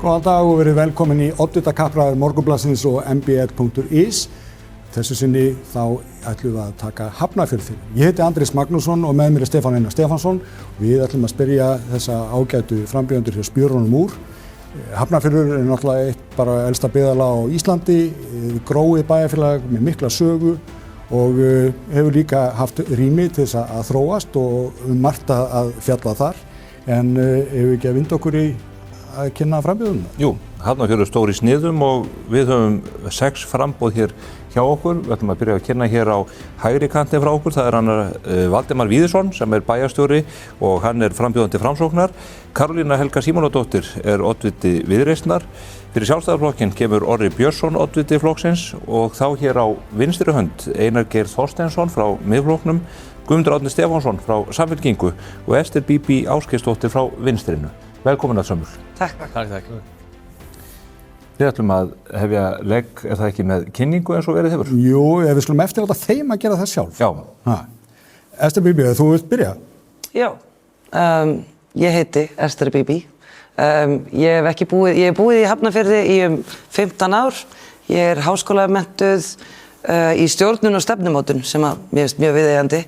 Góðan dag og verið velkomin í oddvitakappræður Morgunblaðsins og mbl.is. Þessu sinni þá ætlum við að taka Hafnarfjörð fyrir. Ég heiti Andrés Magnússon og með mér Stefán Einar Stefánsson. Við ætlum að spyrja þessa ágætu frambjóðendur hjá spjörunum úr. Hafnarfjörður náttúrulega eitt bara elsta byggðarlag á Íslandi, gróið bæjarfélag með mikla sögu og hefur líka haft rými til þess að þróast og margt að fjalla þar. En hefur við ekki að vinda okkur í að kynna frambjóðunum? Jú, Hafnarfjörður stór í sniðum og við höfum 6 framboð hér hjá okkur. Við ætlum að byrja að kynna hér á hægri kanti frá okkur. Það hann Valdimar Víðisson sem bæjarstjóri og hann frambjóðandi Framsóknar. Karolína Helga Símonardóttir oddviti Viðreisnar. Fyrir Sjálfstæðisflokkinn kemur Orri Björnsson oddviti flokksins og þá hér á vinstri hönd Einar Geir Þorsteinsson frá Miðflokknum, Guðmundur Árni Stefánsson frá Samfylkingu og Ester Bíbí Ásgeirsdóttir frá Vinstrinu. Velkomin að sömul. Takk. Við ætlum að hefja legg, það ekki með kynningu eins og verið hefur? Jú, við skulum eftir láta þeim að gera það sjálf. Já. Ester Bíbí, þú vilt byrja? Já, ég heiti Ester Bíbí. Ég hef búið í Hafnarfirði í 15 ár. Ég háskólamenntuð í stjórnun og stefnumótun sem að mér finnst mjög viðeigandi.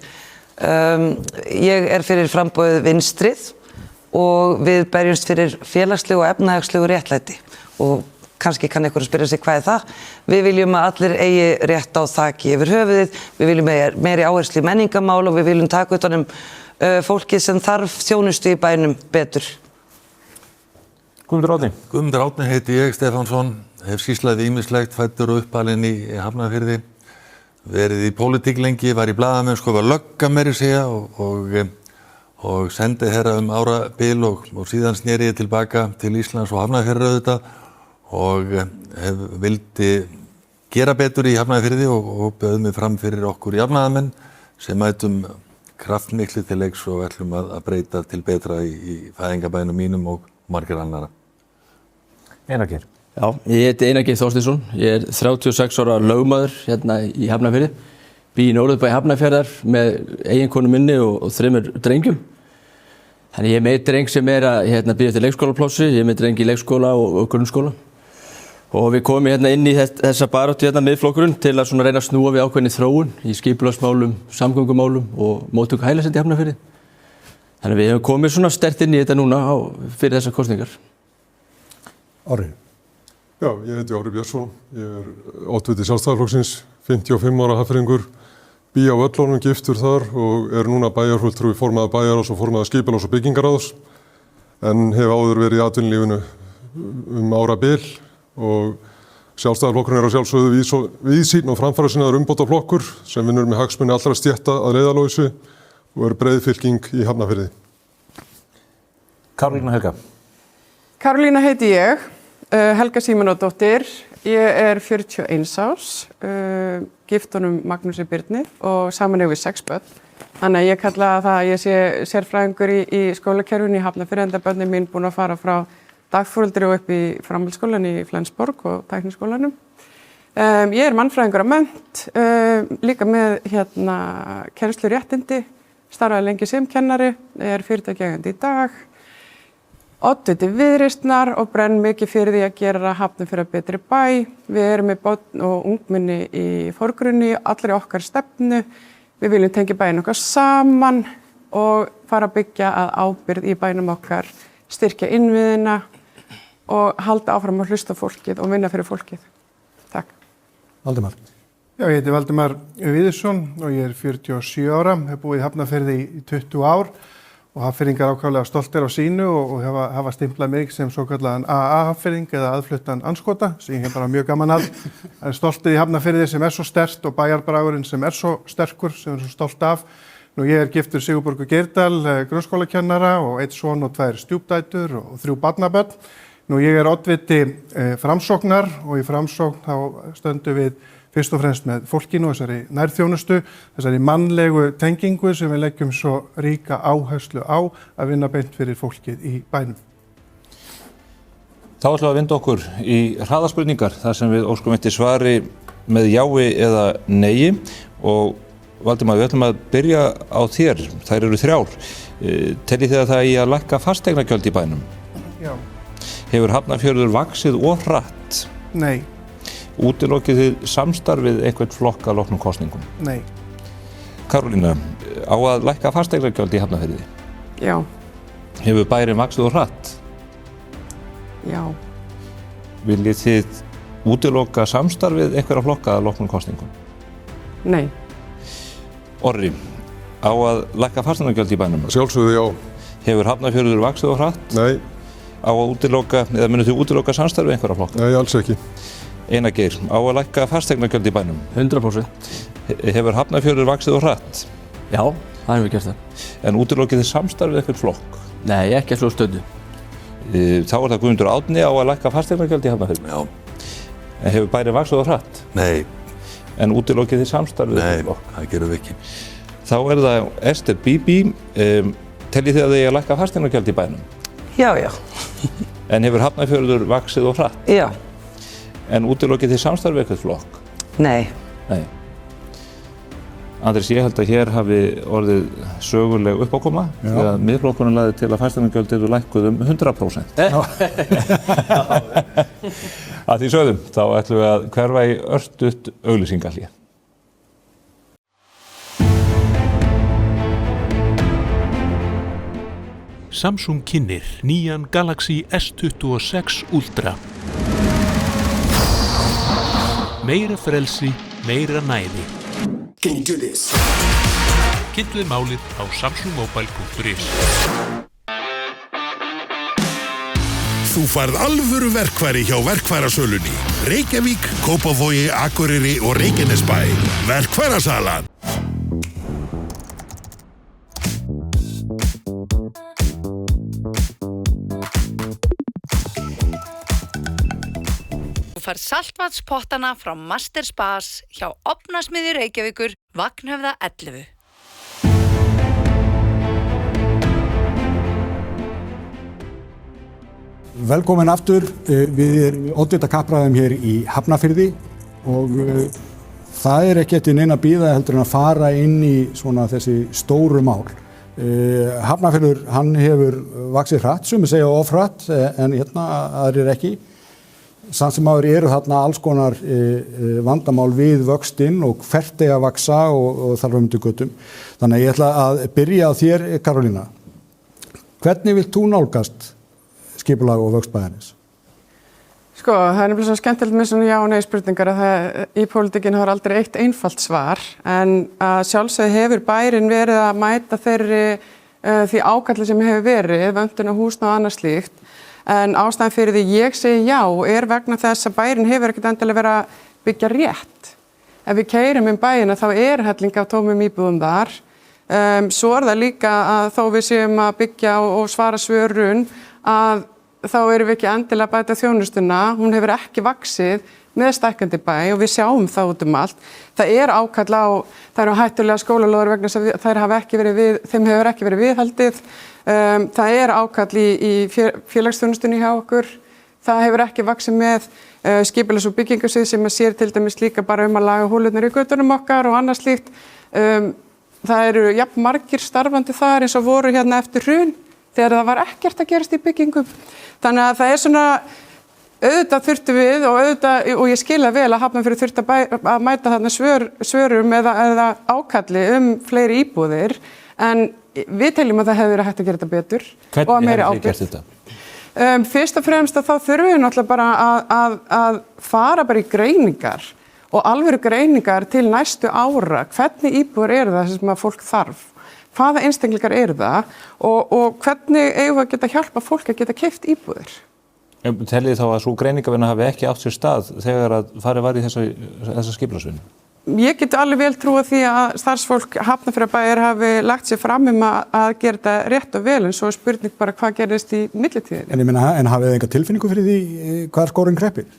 Ég fyrir framboðið Vinstrið og við berjumst fyrir félagslegu og efnahagslegu réttlæti og kannski kann einhver spyrja sig hvað það. Við viljum að allir eigi rétt á þaki yfir höfuðið, við viljum meiri áherslu í menningamál og við viljum taka utan fólkið sem þarf þjónustu í bænum betur. Guðmundur Árni. Guðmundur Árni heiti ég, Stefánsson, hef skýrslað ýmislegt, fæddur og uppalinn í Hafnarfirði, verið í pólitík lengi, var í blaðamennsku, var lögga meira segja og sendi herra árabil og síðan sneri ég tilbaka til Íslands og Hafnarfjarðar auðvitað og vildi gera betur í Hafnarfirði og bauð mig fram fyrir okkur jafnaðarmenn sem mætum kraftmikli til leiks og ætlum að breyta til betra í fæðingabænum mínum og margir annara. Einar Geir. Já, ég heiti Einar Geir Þorsteinsson, ég 36 ára lögmaður hérna í Hafnarfirði, bý í Norðurbæ Hafnarfjarðar með eiginkonu minni og 3 drengjum. Þannig ég með dreng sem að bíða eftir leikskólaplássi, ég með dreng í leikskóla og grunnskóla. Og við komum inn í þessa baráttu Miðflokkurinn til að reyna að snúa við ákveðinni þróun í skipulagsmálum, samgöngumálum og móttöku hælisleitenda í Hafnarfirði. Þannig við hefum komið sterkt inn í þetta núna fyrir þessar kosningar. Orri. Já, ég heiti Orri Björnsson, ég oddviti Sjálfstæðisflokksins, 55 ára hafnfirðingur, bý á Völlunum, giftur þar og núna bæjarfulltrúi formaður bæjarráðs og formaður skipulags- og byggingaráðs en hef áður verið í atvinnulífinu árabil og Sjálfstæðisflokkurinn að sjálfsögðu víðsýnn og framfarasinnaður umbótaflokkur sem vinnur með hagsmuni allra stétta að leiðarljósi og breið fylking í Hafnarfirði. Karolína Helga. Karolína heiti ég, Helga Símonardóttir. Ég 41 árs, gift honum Magnúsi Birni og saman við 6 börn. Þannig að ég kalla það að ég sé sérfræðingur í skólakerfinu í Hafnarfirði enda börnin mín búin að fara frá dagforeldri og upp í framhaldsskólann í Flensborg og tækniskólanum. Ég mannfræðingur að mennt, líka með kennsluréttindi, starfaði lengi sem kennari, fyrirtækjaeigandi í dag. Oddviti Viðreisnar og brenn mikið fyrir því að gera Hafnarfjörð betri bæ. Við með börn og ungmenni í forgrunni, allri okkar stefnu. Við viljum tengja bæinn okkar saman og fara að byggja að ábyrgð í bænum okkar, styrkja innviðina og halda áfram að hlusta fólkið og vinna fyrir fólkið. Takk. Valdimar. Já, ég heiti Valdimar Víðisson og ég 47 ára, hef búið í Hafnarfirði í 20 ár og hafnfirðingar ákaflega stoltir á sínu og hafa stimplað mig sem svokallaðan AA-hafnfirðing eða aðfluttan andskota sem ég hef bara mjög gaman að. Það stoltið í Hafnarfirði sem svo sterkt og bæjarbragurinn sem svo sterkur, sem svo stolt af. Nú ég giftur Sigurborgu Geirdal, grunnskólakennara og 1 son og 2 stjúpdætur og 3 barnabörn. Nú ég oddviti Framsóknar og í Framsókn þá stöndum við fyrst og fremst með fólkinu og þessari nærþjónustu, þessari mannlegu tengingu sem við leggjum svo ríka áherslu á að vinna beint fyrir fólkið í bænum. Þá ætlum við að vinda okkur í hraðaspurningar þar sem við óskum eftir svari með jái eða neyi og Valdimar, við ætlum að byrja á þér. Þær eru 3. Teljið þið að það eigi að lækka fasteignagjöld í bænum? Já. Hefur Hafnarfjörður vaxið og hratt? Nei. Útilokið þið samstarfið einhvern flokk að loknum kosningum? Nei. Karolína, á að lækka fasteignagjöld í Hafnarfirði? Já. Hefur bærinn vaxið og hratt? Já. Viljið þið útiloka samstarfið einhverja flokka að loknum kosningum? Nei. Orri, á að lækka fasteignagjöld í bænum? Sjálfsögðu já. Hefur Hafnarfjörður vaxið og hratt? Nei. Á að útiloka, eða munið þið útiloka samstarfið einhverja flokka? Nei, alls ekki. Einar Geir, á að lækka fasteignagjöld í bænum? 100%. Hefur Hafnarfjörður vaxið og hratt? Já, það hefur gert það. En útilokið þið samstarfið einhvern flokk? Nei, ekki að svo stöðu. Þá það Guðmundur Árni á að lækka fasteignagjöld í Hafnarfirði? Já. En hefur bærinn vaxið og hratt? Nei. En útilokið þið samstarfið Nei, einhvern flokk? það gerum við ekki. Þá það Ester Bibi, teljið þið að þið að lækka fasteignagjöld í bænum? Já, já. En hefur Hafnarfjörður vaxið og hratt? Já. En útilokið þið samstarfið einhvern flokk? Nei. Nei. Andrés, ég held að hér hafi orðið söguleg uppákoma því að Miðflokkurinn lagði til að fasteignagjöld yrðu lækkuð 100%. Að því sögðum, þá ætlum við að hverfa í örstutt auglýsingahlé. Samsung kynnir nýjan Galaxy S26 Ultra. Meira frelsi, meira næði. Can you do this? Kynntuð málið á samsungmobile.is. Þú færð alvöru verkfæri hjá verkfærasölunni. Reykjavík, Kópavogi, Akureyri og Reykjanesbæ. Verkfærasalan. Þú færð saltvatspottana frá Master Spas hjá Ofnasmiðju Reykjavíkur, Vagnhöfða 11. Velkomin aftur, við erum oddvita kappræðum hér í Hafnarfirði og það ekki eftir neina bíða heldur en að fara inn í svona þessi stóru mál. Hafnarfjörður, hann hefur vaxið hratt, sumir segja of hratt en hérna aðrir ekki. Samt sem áður eru þarna alls konar vandamál við vöxtinn og hvert að vaxa og þar fram eftir götum. Þannig að ég ætla að byrja á þér, Karolína. Hvernig vilt þú nálgast skipulag og vöxt bæjarins? Sko, það nefnilega svo skemmtilegt með svona já og nei spurningar að í pólitíkinni har aldrei eitt einfalt svar en að sjálfsögðu hefur bærinn verið að mæta því ákalli sem hefur verið, vöntun á húsnæði og annað slíkt. En ástæðan fyrir því ég segi já vegna þess að bærinn hefur ekkert endilega verið að byggja rétt. Ef við keyrum bæina þá helling af tómum íbúðum þar. Svo það líka að þó við séum að byggja og svara svörun að þá erum við ekki endilega að bæta þjónustuna. Hún hefur ekki vaxið með stækkandi bæ og við sjáum það út allt. Það ákall á, það eru hættulega skólalóðir vegna þess að þeim hefur ekki verið viðhaldið. Það ákall í félagsþjónustunni hjá okkur. Það hefur ekki vaxið með skipulags- og byggingarsvið sem sér til dæmis líka bara að laga hólurnar í götunum okkar og annað slíkt. Það eru jafn margir starfandi þar eins og voru hérna eftir hrun þegar það var ekkert að gerast í byggingum. Þannig að það svona auðvitað þurftum við og ég skil vel að Hafnarfjörður þurfti að mæta þarna svörum eða ákalli fleiri íbúðir en við teljum að það hefði verið hægt að gera þetta betur. Hvernig hefði þið gert þetta? Fyrst og fremst að þá þurfum við náttúrulega bara að fara bara í greiningar og alvöru greiningar til næstu ára. Hvernig íbúður eru það sem að fólk þarf? Hvaða einstaklingar eru það og hvernig eigum við að geta hjálpa fólk að geta keypt íbúðir? Teljið þá að svo greiningavinna hafi ekki átt sér stað þegar að farið var í þessa skipulagsvinnu? Ég get alveg vel trúa því að starfsfólk Hafnarfjarðarbæjar hafi lagt sér fram að gera þetta rétt og vel en svo spurning bara hvað gerist í millitíðinni. En ég meina, hafið þið enga tilfinningu fyrir því hvað skórinn kreppir?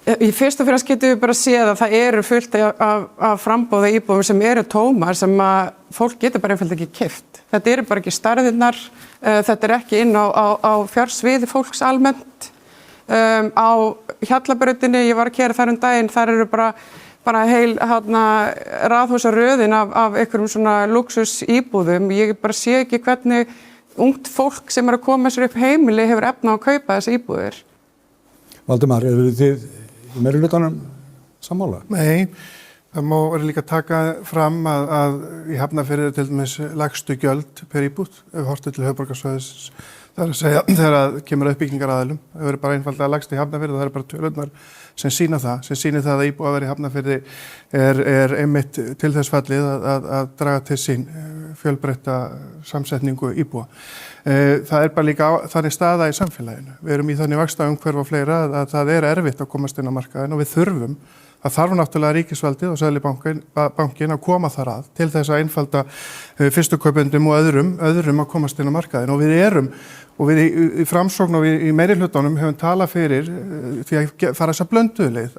Í fyrst og fremst getum við bara séð að það eru fullt af frambóða íbúðum sem eru tómar sem að fólk getur bara einfaldlega ekki keypt. Þetta eru bara ekki stærðirnar, þetta ekki inn á fjársviði fólks almennt. Á Hjallabrautinni, ég var að keyra þar daginn, þar eru bara heil raðhúsaröðin af einhverjum svona luxus íbúðum. Ég bara sé ekki hvernig ungt fólk sem að koma sér upp heimili hefur efna á að kaupa þessi íbúðir. Valdimar, eru þið í meirihlutanum sammála? Nei, það má líka taka fram að í Hafnarfirði til dæmis lægstu gjöld per íbúð, ef horft til höfuðborgarsvæðisins. Það er að segja þegar að kemur uppbyggingaraðilum, það verður bara einfaldlega lægst í Hafnarfirði og það eru bara tölurnar sem sýna það að íbúðaverð í Hafnarfirði er einmitt til þess fallið að draga til sín fjölbreytta samsetningu íbúa. Það er bara líka þannig staða í samfélaginu. Við erum í þannig vaxtaumhverfi og fleira að það er erfitt að komast inn á markaðinn og við þurfum. Það þarf náttúrulega ríkisvaldið og Seðlabankinn að koma þar að til þess að einfalda fyrstukaupendum og öðrum að komast inn á markaðinn og við í Framsókn og í meirihlutanum höfum talað fyrir því að fara þess að blönduðu leið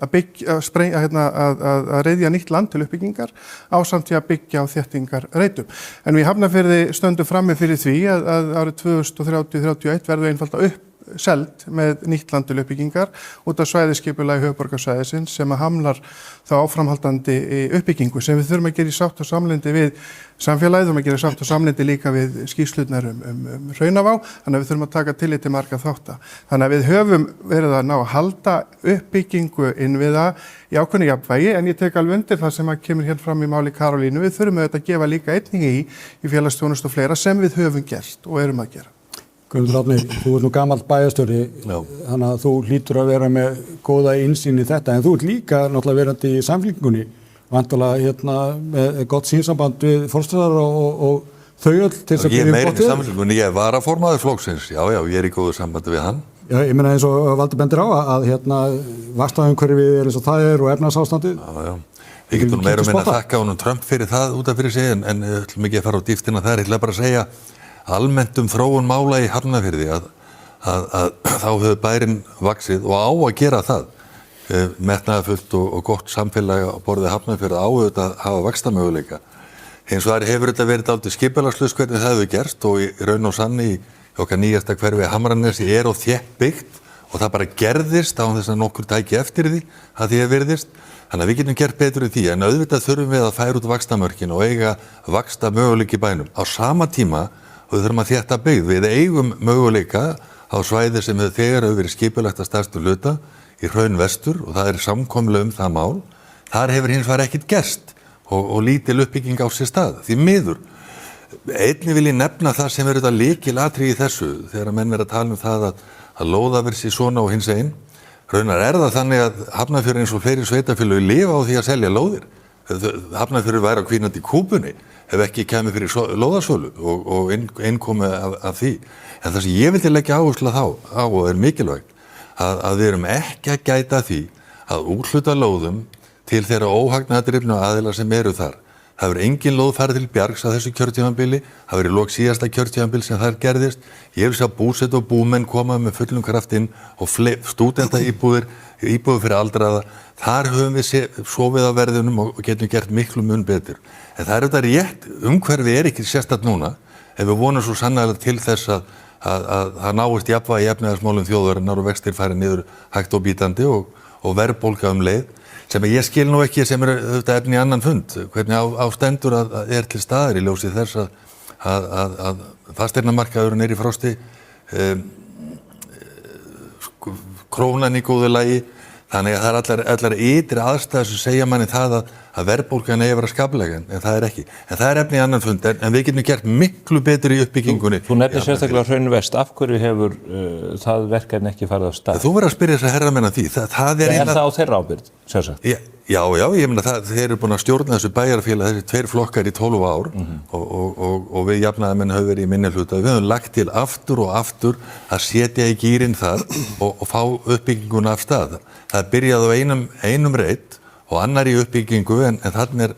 að reiðja nýtt land til uppbyggingar ásamt því að byggja á þéttingarreitum. En við Hafnarfirði stöndum frammi fyrir því að árið 2030-31 verður einfalda selt með nýtt land til uppbyggingar út af svæðisskipulagi höfuðborgarsvæðisins sem að hamlar þá áframhaldandi uppbyggingu sem við þurfum að gera í sátt og samlyndi við samfélagið, þurfum að gera sátt og samlyndi líka við skýrslurnar Hraunavá, þannig að við þurfum að taka tillit til marga þátta. Þannig að við höfum verið að ná að halda uppbyggingu innviða í ákveðnu jafnvægi, en ég tek alveg undir það sem að kemur hérna fram í máli Karolínu. Við þurfum auðvitað að gefa líka einnig í félagsþjónustu og fleira sem við höfum gert og erum að gera. Guðmundur Árni, þú ert nú gamall bæjarstjóri, þannig að þú hlýtur að vera með góða innsýn í þetta, en þú ert líka náttúrulega verandi í Samfylkingunni, vantarlega með gott sínsamband við forstjórar og þau öll til þess að Ég er meira í Samfylkingunni, ég er varaformaður flokksins, já, ég er í góðu sambandi við hann. Já, ég meina eins og Valdi bendir á að vaxtaumhverfið er eins og það er og efnahagsástandið. Já. Við getum meira að þakka honum Trump fyrir það út af fyrir sig, en við ætlum ekki að fara á dýptina þar, ég ætla bara að segja almennt þróun mála í Hafnarfirði að þá hefur bærinn vaxið og á að gera það. Metnaðarfullt og gott samfélag á borðið Hafnarfirði á að hafa vaxtamöguleika. Hins vegar hefur þetta verið dálítið skipulagslaust hvernig það hefur gerst og í raun og sanni í okkar nýjasta hverfi Hamranesi er og þétt byggt og það bara gerðist á þess að nokkur tæki eftir því að því virðist. Þannig að við getum gert betur í því, en auðvitað þurfum við að færa út vaxtamörkin og eiga vaxtamöguleika í bænum. Á sama tíma og við þurfum að þétta byggð. Við eigum möguleika á svæði sem þegar hefur verið skipulagt að stærstu hluta í Hraunvestur og það er samkomlega það mál. Þar hefur hins vegar ekkert gerst og lítil uppbygging á sér stað. Því miður. Einnig vil ég nefna það sem er þetta lykilatriði í þessu þegar menn er að tala það að lóðaverð sé svona og hins einn. Raunar er það þannig að Hafnarfjörður eins og fleiri sveitarfélög lifa á því að selja lóðir. Hafnarfjörður væri á hvínandi kúpunni ef ekki kemur fyrir lóðasölu og innkomi af því. En það sem ég vildi leggja áherslu á og er mikilvægt að við erum ekki að gæta því að úthluta lóðum til þeirra óhagnaðardrifnu aðila sem eru þar. Það verður engin lóð farið til bjargs að þessu kjörtímabili, það verður lok síðasta kjörtímabil sem þar gerðist. Ég vil sjá búsett og búmenn koma með fullum kraft inn og stúdenta íbúðir fyrir aldraða. Þar höfum við sofið á verðunum og getum gert miklu mun betur. En það er þetta rétt, umhverfi er ekki sérstakt núna, ef við vonum svo sannarlega til þess að það náist jafnvægi í efnahagsmálum þjóðarinnar og vextir færi niður hægt og bítandi og verðbólga leið. Sem ég skil nú ekki sem er þetta efni í annan fund, hvernig á stendur að er til staðar í ljósi þess að fasteignamarkaðurinn er í frosti, krónan í góðu lagi, þannig að það er allar ytri aðstæður sem segja manni það að verðbólgan eigi að vera skaplega, en það er ekki. En það er efni í annan fund, en við getum gert miklu betur í uppbyggingunni. Þú nefnir sérstaklega Hraunvest, af hverju hefur það verkefni ekki farið á stað? Þú verður að spyrja þess að herramenn að því. Er það á þeirra ábyrgð, sjálfsagt? Já, ég meina þeir eru búin að stjórna þessu bæjarfélag, þessi 2 flokkar í 12 ár og við jafnaðarmenn höfum verið í minnihluta. Við höfum lagt til aftur og aftur að setja í gírinn þar og fá uppbygginguna af stað. Það byrjaði á einum reit og annar í uppbyggingu en þannig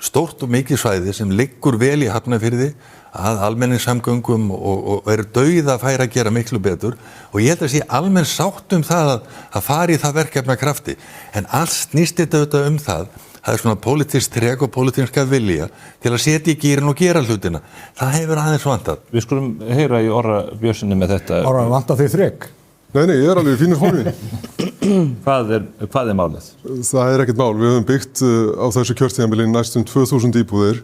stórt og mikið svæði sem liggur vel í Hafnarfirði að almenningssamgöngum og eru dauða að færa að gera miklu betur og ég held að sé almenn sátt það að fara í það verkefna krafti en allt snýst þetta það er svona pólitískt trek og pólitíska vilja til að setja í gírinn og gera hlutina. Það hefur aðeins vantað. Við skulum heyra í Orra Björnssoni með þetta. Orra, vantar þið þrek? Nei, ég er alveg í fínum formi. Hvað er málið? Það er ekkert mál. Við höfum byggt á þessu kjörtímabili næstum 2000 íbúðir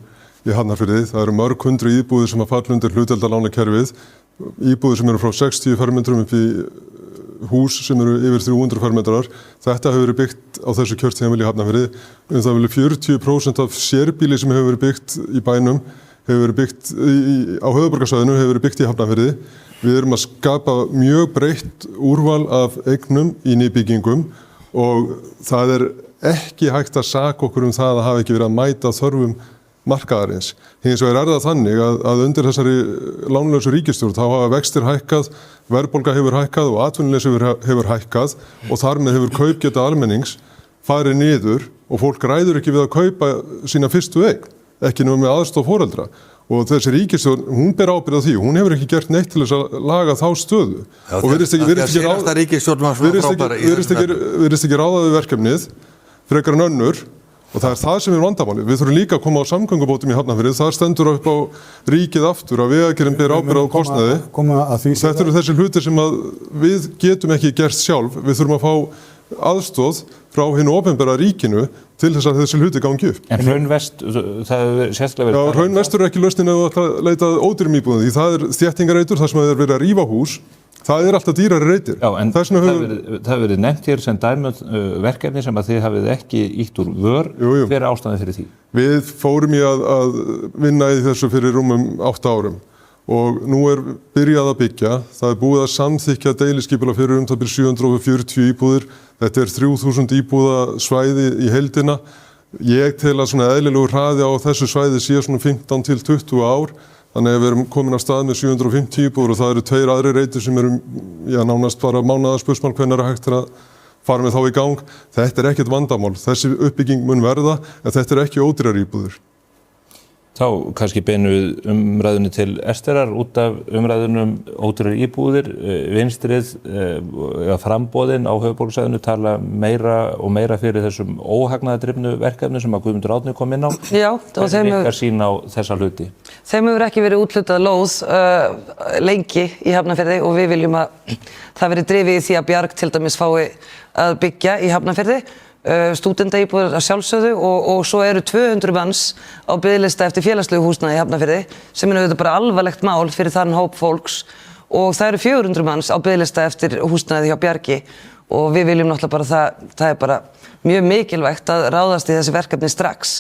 í Hafnarfirði. Það eru mörg hundruð íbúðir sem að falla undir hlutdeildarlánakerfið, íbúðir sem eru frá 60 fermetrum upp í hús sem eru yfir 300 fermetrar. Þetta hefur verið byggt á þessu kjörtímabili í Hafnarfirði. Það vil 40% af sérbýli sem hefur verið byggt í bænum hefur verið byggt á höfuðborgarsvæðinu, hefur verið byggt í Hafnarfirði. Við erum að skapa mjög breytt úrval af eignum í nýbyggingum og það er ekki hægt að saka okkur það að hafa ekki verið að mæta þörfum markaðarins. Hins vegar það þannig að undir þessari lánlausu ríkisstjórn þá hafa vextir hækkað, verðbólga hefur hækkað og atvinnuleysi hefur hækkað og þar með hefur kaupgeta almennings farið niður og fólk ræður ekki við að kaupa sína fyrstu eign, ekki nema með aðstoð foreldra. Og þessi ríkisstjórn, hún ber ábyrgð á því, hún hefur ekki gert neitt til þess að laga þá stöðu. Já, og virðist ekki ráða við verkefnið, frekar en önnur, og það er það sem er vandamálið. Við þurfum líka að koma á samgöngubótum í Hafnarfirði, það stendur upp á ríkið aftur að Vegagerðin ber ábyrgð á kostnaði. Þetta eru þessi hlutir sem að við getum ekki gert sjálf, við þurfum að fá aðstoð frá hinu opinbera ríkinu til þess að þessi hluti gangi upp. En Hraunvest, það hefur sérstaklega verið... Já, Hraunvestur er ekki lausnin ef þú ætlar að leita að ódýrum íbúðum því það er þéttingareitur, þar sem það er verið að rífa hús, það er alltaf dýrari reitir. Já, en það hefur verið nefnt hér sem dæmið verkefni sem að þið hafið ekki ítt úr vör. Hver er ástæðan fyrir því? Við fórum í að vinna í þessu fyrir rúmum 8 árum. Og nú er byrjað að byggja, það er búið að samþykkja deiliskipulag fyrir það byrjað 740 íbúðir, þetta er 3000 íbúða svæði í heildina. Ég tel að svona eðlilegur hraði á þessu svæði sé svona 15 til 20 ár, þannig að við erum komin að stað með 750 íbúður og það eru 2 aðrir reitir sem eru nánast bara mánaðarspursmál hvenær hægt að fara með þá í gang. Þetta er ekkert vandamál, þessi uppbygging mun verða en þetta er ekki ódýrar íbúðir. Þá kannski beinu umræðunni til Esterar út af umræðunum ódýrar íbúðir, vinstrið, framboðin á höfuðborgarsvæðinu tala meira og meira fyrir þessum óhagnaðardrifnu verkefni sem að Guðmundur Árni kom inn á. Já, og þeim hefur sýn á þessa hluti. Þeim hefur ekki verið úthlutað lóð lengi í Hafnarfirði og við viljum að það verið drifið í því að Bjarg til dæmis fái að byggja í Hafnarfirði. Stúdentaíbúðir að sjálfsögðu og svo eru 200 manns á biðlista eftir félagslegu húsnæði í Hafnarfirði sem er auðvitað bara alvarlegt mál fyrir þann hóp fólks og það eru 400 manns á biðlista eftir húsnæði hjá Bjargi og við viljum náttúrulega bara það er bara mjög mikilvægt að ráðast í þessi verkefni strax.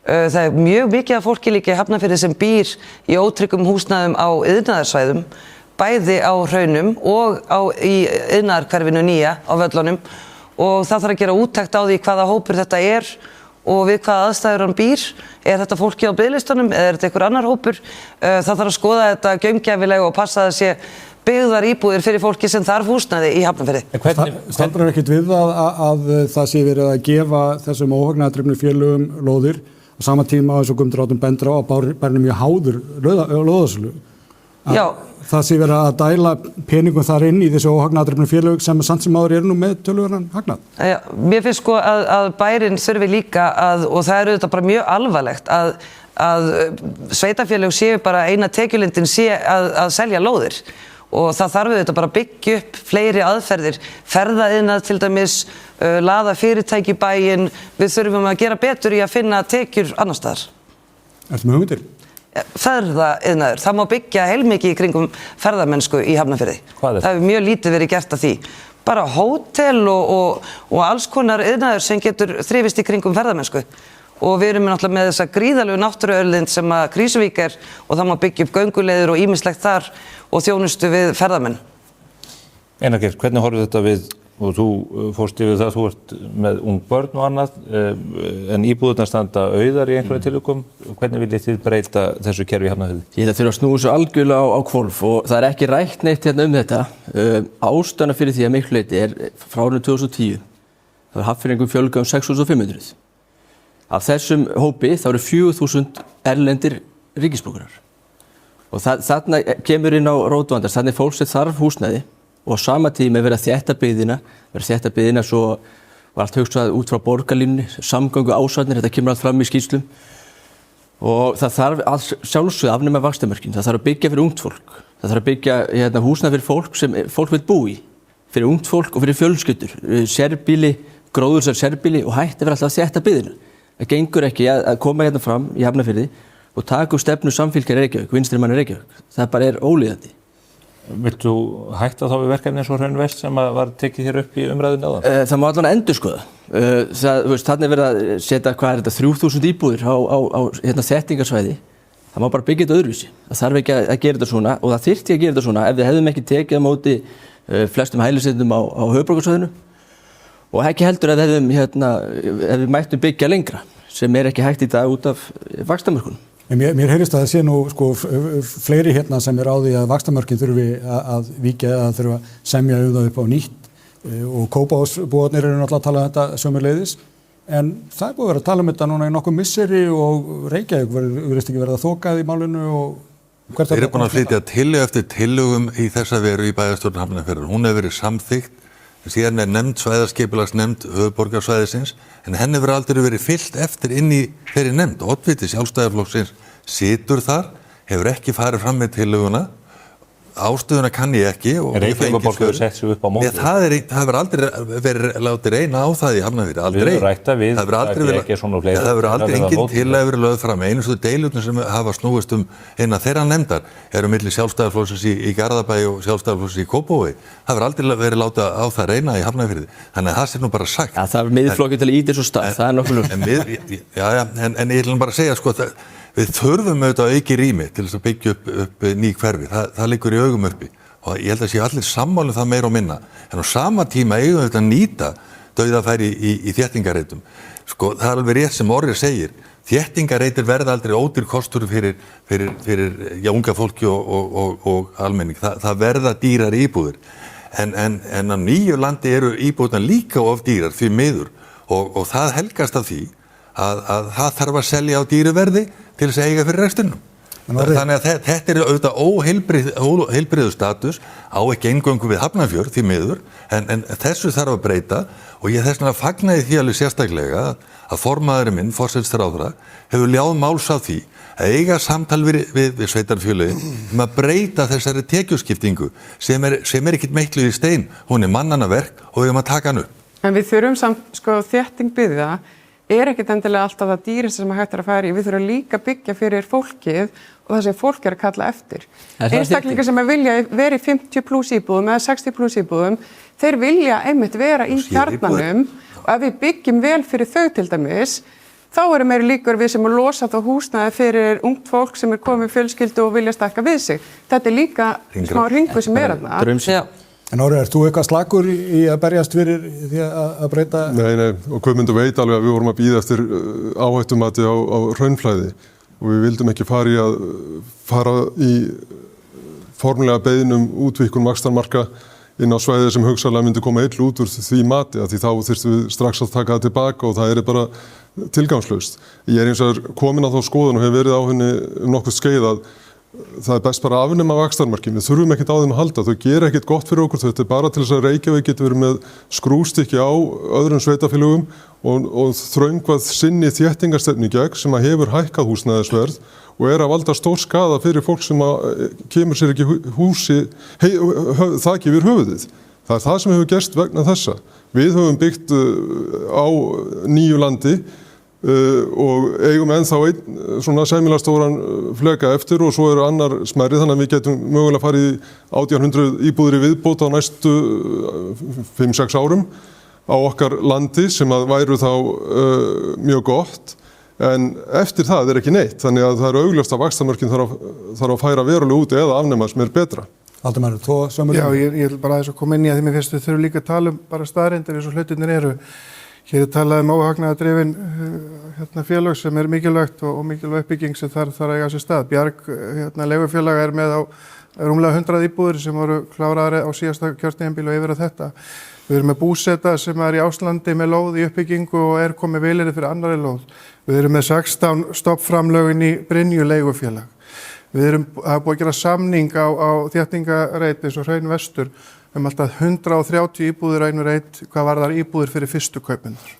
Það er mjög mikið af fólki líka í Hafnarfirði sem býr í ótryggum húsnæðum á iðnaðarsvæðum, bæði á Hraunum og í iðnaðarhverfinu nýja á Völlunum. Og það þarf að gera úttekt á því hvaða hópur þetta er og við hvaða aðstæður hann býr. Er þetta fólki á biðlistanum eða er þetta einhver annar hópur? Það þarf að skoða þetta gaumgæfilega og passa að það sé byggðar íbúðir fyrir fólki sem þarf húsnæði í Hafnarfirði. Staldrar ekkert við að það sé verið að gefa þessum óhagnaðardrifnu félögum lóðir á sama tíma eins og Guðmundur Árni bendir á að bærnum mjög háður lóðasölu. Já. Það sé verið að dæla peningum þar inn í þessu óhagnaðardrifnu félög sem samt sem áður eru nú með töluverðan hagnað. Já, mér finnst sko að bærinn þurfi líka og það er auðvitað bara mjög alvarlegt að sveitarfélög séu bara eina tekjulindin sé að selja lóðir og það þarf auðvitað bara að byggja upp fleiri aðferðir, ferðaiðnað til dæmis, laða fyrirtæki í bæinn, við þurfum að gera betur í að finna tekjur annars staðar. Ertu með hugmyndir? Ferðaiðnaður, það má byggja heilmikið í kringum ferðamennsku í Hafnarfirði. Hvað er það? Það hefur mjög lítið verið gert af því. Bara hótel og alls konar iðnaður sem getur þrifist í kringum ferðamennsku. Og við erum náttúrulega með þessa gríðalegu náttúruauðlind sem að Krýsuvík er og það má byggja upp gönguleiðir og ýmislegt þar og þjónustu við ferðamenn. Einar Geir, hvernig horfir þetta við? Og þú fórst yfir það, þú ert með ung börn og annað, en íbúðurnar standa auðar í einhverju tilvikum. Hvernig viljið þið breyta þessu kerfi í Hafnarfirði? Ég held að þurfa að snúa þessu algjörlega á hvolf og það er ekki rætt neitt hérna þetta. Ástæðan fyrir því að miklu leyti er frá árinu 2010. Það er Hafnfirðingum fjölgað 6.500. Af þessum hópi þá eru 4.000 erlendir ríkisborgarar. Og þarna kemur inn á rótvandar, þannig fólk sem þarf húsnæði. Og á sama tíma er verið að þétta byggðina svo var allt hugsað út frá borgarlínunni, samgöngu ásvarnir, þetta kemur allt fram í skýrslum. Og það þarf að sjálfsögðu afnema vaxtarmörkin, það þarf að byggja fyrir ungt fólk, það þarf að byggja húsnæði fyrir fólk sem fólk vil búa í, fyrir ungt fólk og fyrir fjölskyldur, sérbýli, gróðursæl sérbýli og hætti verið alltaf að þétta byggðina. Það gengur ekki að koma hérna fram í Hafnarfirði og taka upp stefnu Samfylkingar Reykjavík, vinstrimanna Reykjavík. Það bara ólíðandi. Viltu hætta þá við verkefni eins og Hraunvest sem var tekið hér upp í umræðunni áðan? Það má allan endurskoða. Þannig verið að setja, hvað þetta, 3000 íbúðir á þéttingarsvæði. Það má bara byggja þetta öðruvísi. Það þarf ekki að gera þetta svona og það þyrfti að gera þetta svona ef við hefðum ekki tekið á móti flestum hælisleitum á höfuðborgarsvæðinu og ekki heldur að ef við mættum byggja lengra sem ekki hægt í dag út af vaxtamörkunum. Mér heyrist að það sé nú fleiri hérna sem á því að vaxtamörkin þurfi að víkja eða þurfa að semja það upp á nýtt og Kópavogsbúarnir eru náttúrulega að tala þetta sömuleiðis en það búið að vera að tala þetta núna í nokkuð misseri og Reykjavík virðist ekki verið að þokað í málinu og hvert Þeir eru búin að flytja tillögu eftir tillögum í þessa veru í bæjarstjórn Hafnarfjarðar. Hún hefur verið samþykkt, síðan nefnd svæðaskipulagsnefnd höfuðborgarsvæðisins en henni hefur aldrei verið fyllt eftir inn í þeirri nefnd. Oddviti Sjálfstæðisflokksins situr þar, hefur ekki farið fram með tillöguna, ástöðuna kann ég ekki. Reykjavíkurborg hefur sett sig upp á móti. Það hefur aldrei verið látið reyna á það í Hafnarfirði, aldrei. Við rætta við, það hefur aldrei engin tillaga verið lögð fram. Einustu deilurnar sem hafa snúist eina þeirra nefndar eru milli Sjálfstæðisflokksins í Garðabæ og Sjálfstæðisflokksins í Kópavogi. Það hefur aldrei verið látið á það reyna í Hafnarfirði. Þannig að það sé nú bara sagt. Ja, það er miðflokkur til að ýta svo stað, það er nokkuð ljóst. En ég vil bara segja við þurfum auðvitað auki rými til þess að byggja upp ný hverfi. Það liggur í augum uppi og ég held að sé allir sammála það meira og minna. En á sama tíma eigum við að nýta dauðafæri í þéttingarreitum. Það er alveg rétt sem Orri segir. Þéttingarreitir verða aldrei ódýr kostur fyrir unga fólki og almenning. Það verða dýrar íbúðir. En á nýju landi eru íbúðirnar líka of dýrar því miður og það helgast af því að það þarf að selja á dýru verði til þess að eiga fyrir restunum. Þannig að þetta er auðvitað óheilbrigður status á ekki eingöngu við Hafnarfjörð því miður en þessu þarf að breyta og ég þess vegna fagnaði því alveg sérstaklega að formaðurinn minn, forsætisráðherra, hefur ljáð máls á því að eiga samtal við sveitarfélögin að breyta þessari tekjuskiptingu sem er ekkert meitluð í stein. Hún er mannanna verk og við höfum að taka hann upp. En við þurfum samt, þétting byggða ekkert endilega alltaf það dýrasta sem hægt að fara í. Við þurfum líka að byggja fyrir fólkið og það sem fólk að kalla eftir. Einstaklingar sem vilja vera í 50 pluss íbúðum eða 60 pluss íbúðum, þeir vilja einmitt vera í kjarnanum og ef við byggjum vel fyrir þau til dæmis, þá eru meiri líkur við sem að losa þá húsnæði fyrir ungt fólk sem komið fjölskyldu og vilja stækka við sig. Þetta er líka smá hringur sem þarna. En Orri, ert þú eitthvað slakur í að berjast fyrir því að breyta? Nei, og Guðmundur veit alveg að við vorum að bíða eftir áhættumati á hraunflæði og við vildum ekki fara í formlega beiðnum útvíkkun vaxtarmarka inn á svæðið sem hugsanlega myndi koma illa út úr því mati, af því þá þyrftum við strax að taka það tilbaka og það er bara tilgangslaust. Ég er eins og komin á þá skoðun og hef verið á henni nokkuð skeið að það er best bara að afnema vaxtarmarkin. Við þurfum ekkert á þeim að halda. Þau gera ekkert gott fyrir okkur. Þetta er bara til þess að Reykjavík getur verið með skrústykki á öðrum sveitafélögum og þröngvað sinni þéttingarstefnu í gegn sem að hefur hækkað húsnæðisverð og er að valda stór skaða fyrir fólk sem að kemur sér ekki þaki yfir höfuðið. Það er það sem hefur gerst vegna þessa. Við höfum byggt á nýju landi og eigum ennþá einn svona sæmilega stóran fleka eftir og svo eru annar smærri þannig að við getum mögulega farið í 1800 íbúðir í viðbót á næstu 5-6 árum á okkar landi sem að væru þá mjög gott en eftir það er ekki neitt þannig að það er augljóst að vaxtamörkin þarf að færa verulega út eða afnema sem er betra. Valdimar, þú sömur? Já, ég vil bara aðeins að koma inn í að því mér finnst við þurfum líka að tala bara staðreyndir eins og hlutirnir eru. Hér er talað óhagnaðardrifin félag sem er mikilvægt og mikilvæg uppbygging sem þarf að eiga sér stað. Bjarg leigufélag er með á rúmlega 100 íbúðir sem voru kláraðar á síðasta kjörtímabili og yfir að þetta. Við erum með Búseta sem er í Áslandi með lóð í uppbyggingu og er komið vilirði fyrir annarri lóð. Við erum með 16 stoppframlögin í Brynju leigufélag. Við erum að búið að gera samning á þéttingareit eins og Hraunvestur alltaf 130 íbúðir einur eitt hvað varðar íbúðir fyrir fyrstu kaupendur.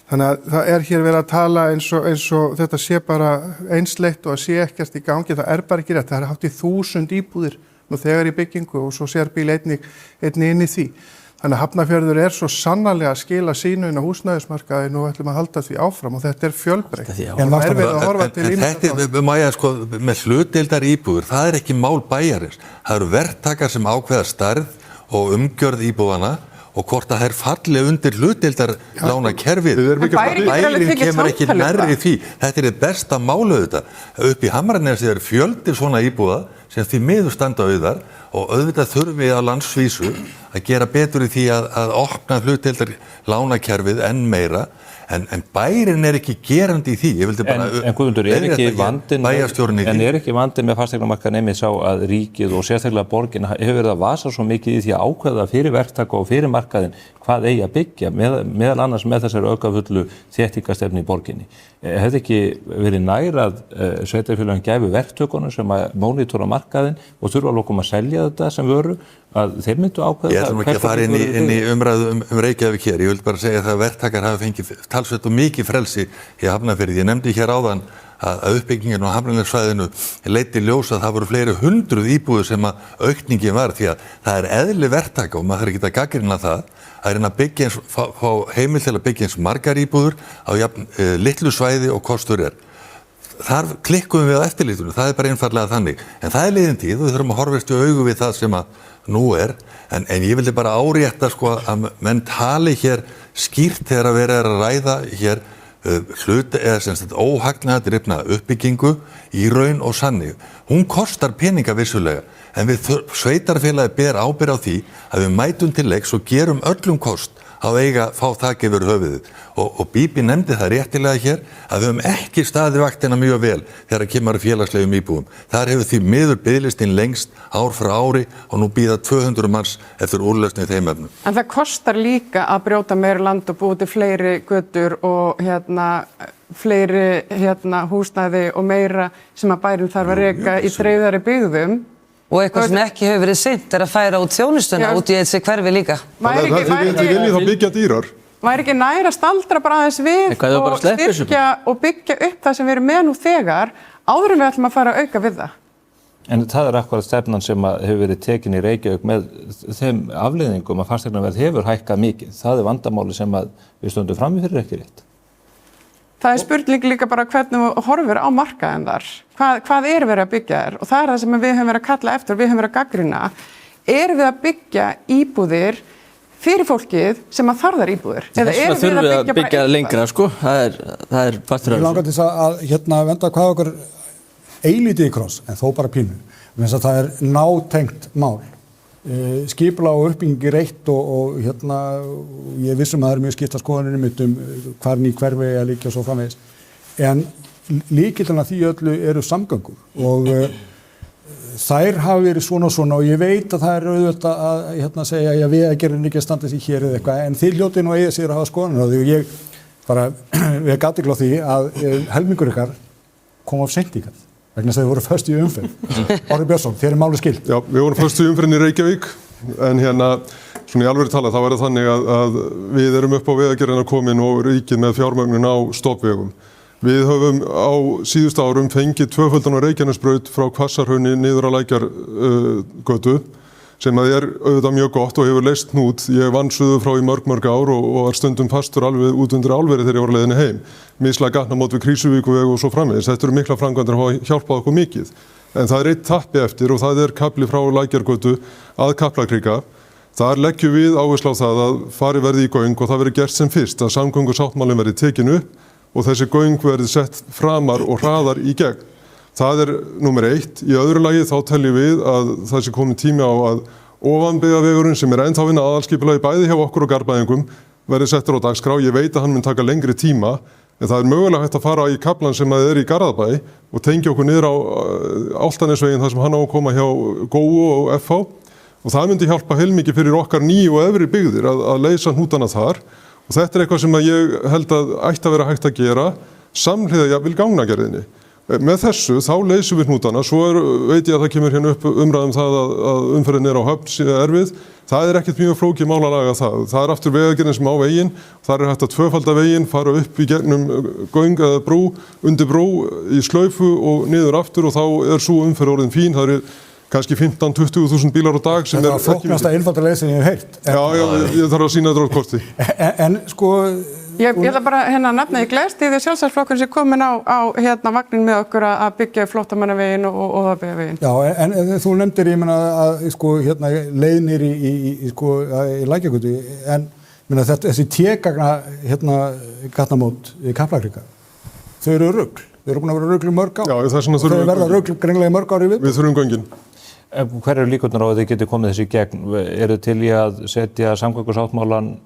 Þannig að það er hér verið að tala eins og þetta sé bara einsleitt og að sé ekkert í gangi. Það er bara ekki rétt. Það er hátt í 1000 íbúðir nú þegar í byggingu og svo sérbíl einni inn í því. Þannig að Hafnarfjörður svo sannarlega að skila sínu inn á húsnæðismarkaðinn og ætlum að halda því áfram og þetta fjölbreytt. En erfið að horfa til þetta Maja, sko, með hlutdeildar íbúður, það ekki mál bæjarins. Það eru verktakar sem ákveða stærð og umgjörð íbúðana og hvort að þær falli undir hlutdeildar lánakerfið. Bærin kemur ekki nærri því. Þetta það besta málu þetta. Upp í Hamranesi fjöldi svona íbúða sem því miður standa auðar og auðvitað þurfi á landsvísu að gera betur í því að opna hlutdeildar lánakerfið enn meira. En bærin ekki gerandi í því. Ég vildi bara en Guðmundur, ekki vandinn með fasteignamarkaðinn einmitt sá að ríkið og sérstaklega borgin hefur verið að vasa svo mikið í því að ákveða fyrir verktaka og fyrir markaðinn hvað eigi að byggja, meðal annars með þessari aukafullu þéttingastefnu í borginni. Hefði ekki verið nær að sveitarfélögin gæfu verktökunum sem að mónitora markaðinn og þurfa að lokum að selja þetta sem vöru, að þeir myndu ákveða það? Ég ætlum ekki að fara inn í umræðu Reykjavík hér. Ég vil bara segja það að verktakar hafa fengið talsvert og mikið frelsi í Hafnarfirði. Ég nefndi hér áðan að uppbyggingin á Hafnarnessvæðinu leiddi í ljós að það voru fleiri 100 íbúðir sem að aukningin var, því að það eðli verktaka og maður þarf ekki að gagnrýna það að reyna að byggja fá heimild til að byggja eins margar íbúður á litlu svæði og kostur Þar klikkum við á eftirlitinu, það bara einfaldlega þannig. En það liðin tíð og við þurfum að horfast í augu við það sem að nú en ég vildi bara árétta sko að menn tali hér skýrt þegar að vera að ræða hér hlut eða sem sagt óhagnaðardrifna uppbyggingu í raun og sanni. Hún kostar peninga vissulega, en við sveitarfélagi ber ábyrgð á því að við mætum til leiks og gerum öllum kost að eiga fá þak yfir höfuðið. Og Bíbi nefndi það réttilega hér að við höfum ekki staðið vaktina mjög vel þegar það kemur að félagslegum íbúðum. Þar hefur því miður biðlistinn lengst ár frá ári og nú bíða 200 manns eftir úrlausn í þeim efnum. En það kostar líka að brjóta meira land og búið til fleiri götur og fleiri húsnæði og meira sem að bærin þarf að reka í dreifðari byggðum. Og eitthvað sem ekki hefur verið sinnt að færa út þjónustuna út í þessi hverfi líka. Þið viljið þá byggja dýrar? Væri ekki nær að staldra bara aðeins við og styrkja og byggja upp það sem við erum með nú þegar áður en við ætlum að fara að auka við það? En það akkúrat stefnan sem hefur verið tekin í Reykjavík með þeim afleiðingum að fasteignaverð hefur hækkað mikið. Það vandamáli sem við stöndum frammi fyrir ekki rétt. Það spurning líka bara hvernig við horfum á markaðinn þar. Hvað verið að byggja þar? Og það það sem við höfum verið að kalla eftir, við höfum verið að gagnrýna. Við að byggja íbúðir fyrir fólkið sem að þarf þær íbúðir? Eða þurfum við að byggja lengra, sko? Það fastur Ég langar til að venda hvað okkur eilítið í kross, en þó bara pínu. Það nátengt mál. Skipulag og uppbygging eitt og ég vissum að það mjög skipta skoðanir mitt hvar ný hverfi að liggja og svo framvegis. En lykillinn að því öllu samgöngur og þær hafa verið svona og svona og ég veit að það auðvitað að segja að við gerum ekki að standa því hér eða eitthvað, en þið hljótið nú að eiga sér að hafa skoðanir á því og ég bara vek athygli á því að helmingur ykkar kom of seint hingað. Vegna þess að þið voru föst í umferð. Orri Björnsson, þér máli skilt. Já, við vorum föst í umferðinni í Reykjavík, en svona í alvöru tala, þá það þannig að við erum upp á vegagerðina komin og ríkið með fjármögnun á stoppvegum. Við höfum á síðustu árum fengið tvöföldan á Reykjanesbraut frá Hvassahrauni niður á Lækjargötu, sem auðvitað mjög gott og hefur leyst hnút. Ég vann suður frá í mörg ár og var stundum fastur alveg út undir álverið þegar ég var leiðinni heim. Mislæg gatnamót við Krísuvíkurveg og svo framvegis. Þetta eru mikla framkvæmdir og hafa hjálpað okkur mikið. En það einn tappi eftir og það kapli frá Lækjargötu að Kaplakrika. Þar leggjum við áherslu á það að fari verði í göng og það verði gert sem fyrst, að samgöngusáttmálinn verði tekin upp og þessi göng verði sett framar og hraðar í gegn. Það númer 1. Í öðru lagi þá teljum við að það sé komið tími á að ofanbyggðavegurinn sem ennþá vinna aðalskipulagi bæði hjá okkur og Garðbæingum verði settur á dagskrá. Ég veit að hann mun taka lengri tíma, en það mögulega hægt að fara í kaflan sem í Garðabæ og tengja okkur niður á Álftanesveginn þar sem hann á að koma hjá Góu og FH og það myndi hjálpa heilmikið fyrir okkar nýju og efri byggðir að leysa hnútana þar og þetta eitthvað sem ég held að ætti að vera hægt að gera samhliða jafnvel gangnagerðinni. Með þessu þá leysum við hnútana, svo veit ég að það kemur hérna upp umræðum það að umferðin á Höfn sé erfið. Það ekkert mjög flókið mál að laga það. Það aftur vegagerðin sem á veginn, þar hægt að tvöfalda veginn, fara upp í gegnum göng eða brú, undir brú í slaufu og niður aftur og þá svo umferð orðin fín. Það kannski 15-20.000 bílar á dag sem þetta var flóknasta einfalda leið sem ég hef heyrt. Ég þarf að sýna þetta á korti. En sko... Ég ætla bara hérna að nefna í Gleðstíði Sjálfstæðisflokkurinn sem komin á hérna vagnin með okkur að byggja flóttamannaveginn og Óðabæjarveginn. Já, en þú nefndir, ég meina að sko hérna leiðnir í Lækjargötu, en meina þessi T-gagna hérna gatnamót í Kaplakrika, þau eru rugl. Þau eru búin að vera rugl í mörg ár. Já, þess vegna þurfum við verða rugl greinilega í mörg ár í við. Við þurfum göngin. Hver eru líkurnar á að þið getur komið þessi í gegn? Eru til í að setja samgöngusáttmálann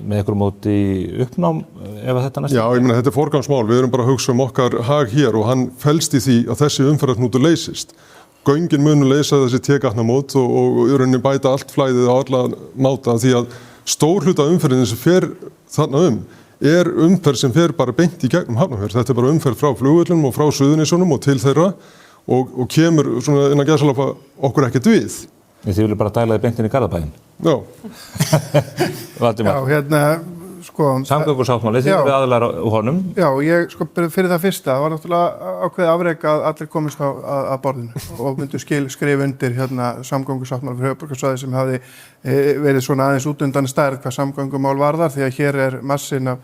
með einhverjum móti í uppnám ef þetta næst? Já, ég meina þetta forgangsmál. Við erum bara að hugsa okkar hag hér og hann felst í því að þessi umferðarhnútur leysist. Göngin munu leysa þessi T-gatnamót og í rauninni bæta allt flæðið á alla máta því að stór hluta umferðin sem fer þarna er umferð sem fer bara beint í gegnum Hafnarfjörð. Þetta er bara umferð frá flugvöllunum og frá Suðurnesjunum og til þeirra og kemur svona innan gæsalappa okkur ekkert við. Þið viljum bara dæla þið beint inn í Garðabæinn? Já. Já, hérna, sko... Samgöngusáttmáli, þið eru aðilar á honum? Já, ég, sko, fyrir það fyrsta, það var náttúrulega ákveðið afrek að allir komist að borðinu og myndu skrifa undir hérna samgöngusáttmáli fyrir höfuðborgarsvæði sem hafði verið svona aðeins út undan stærð hvað samgöngumál varðar því að hér er massinn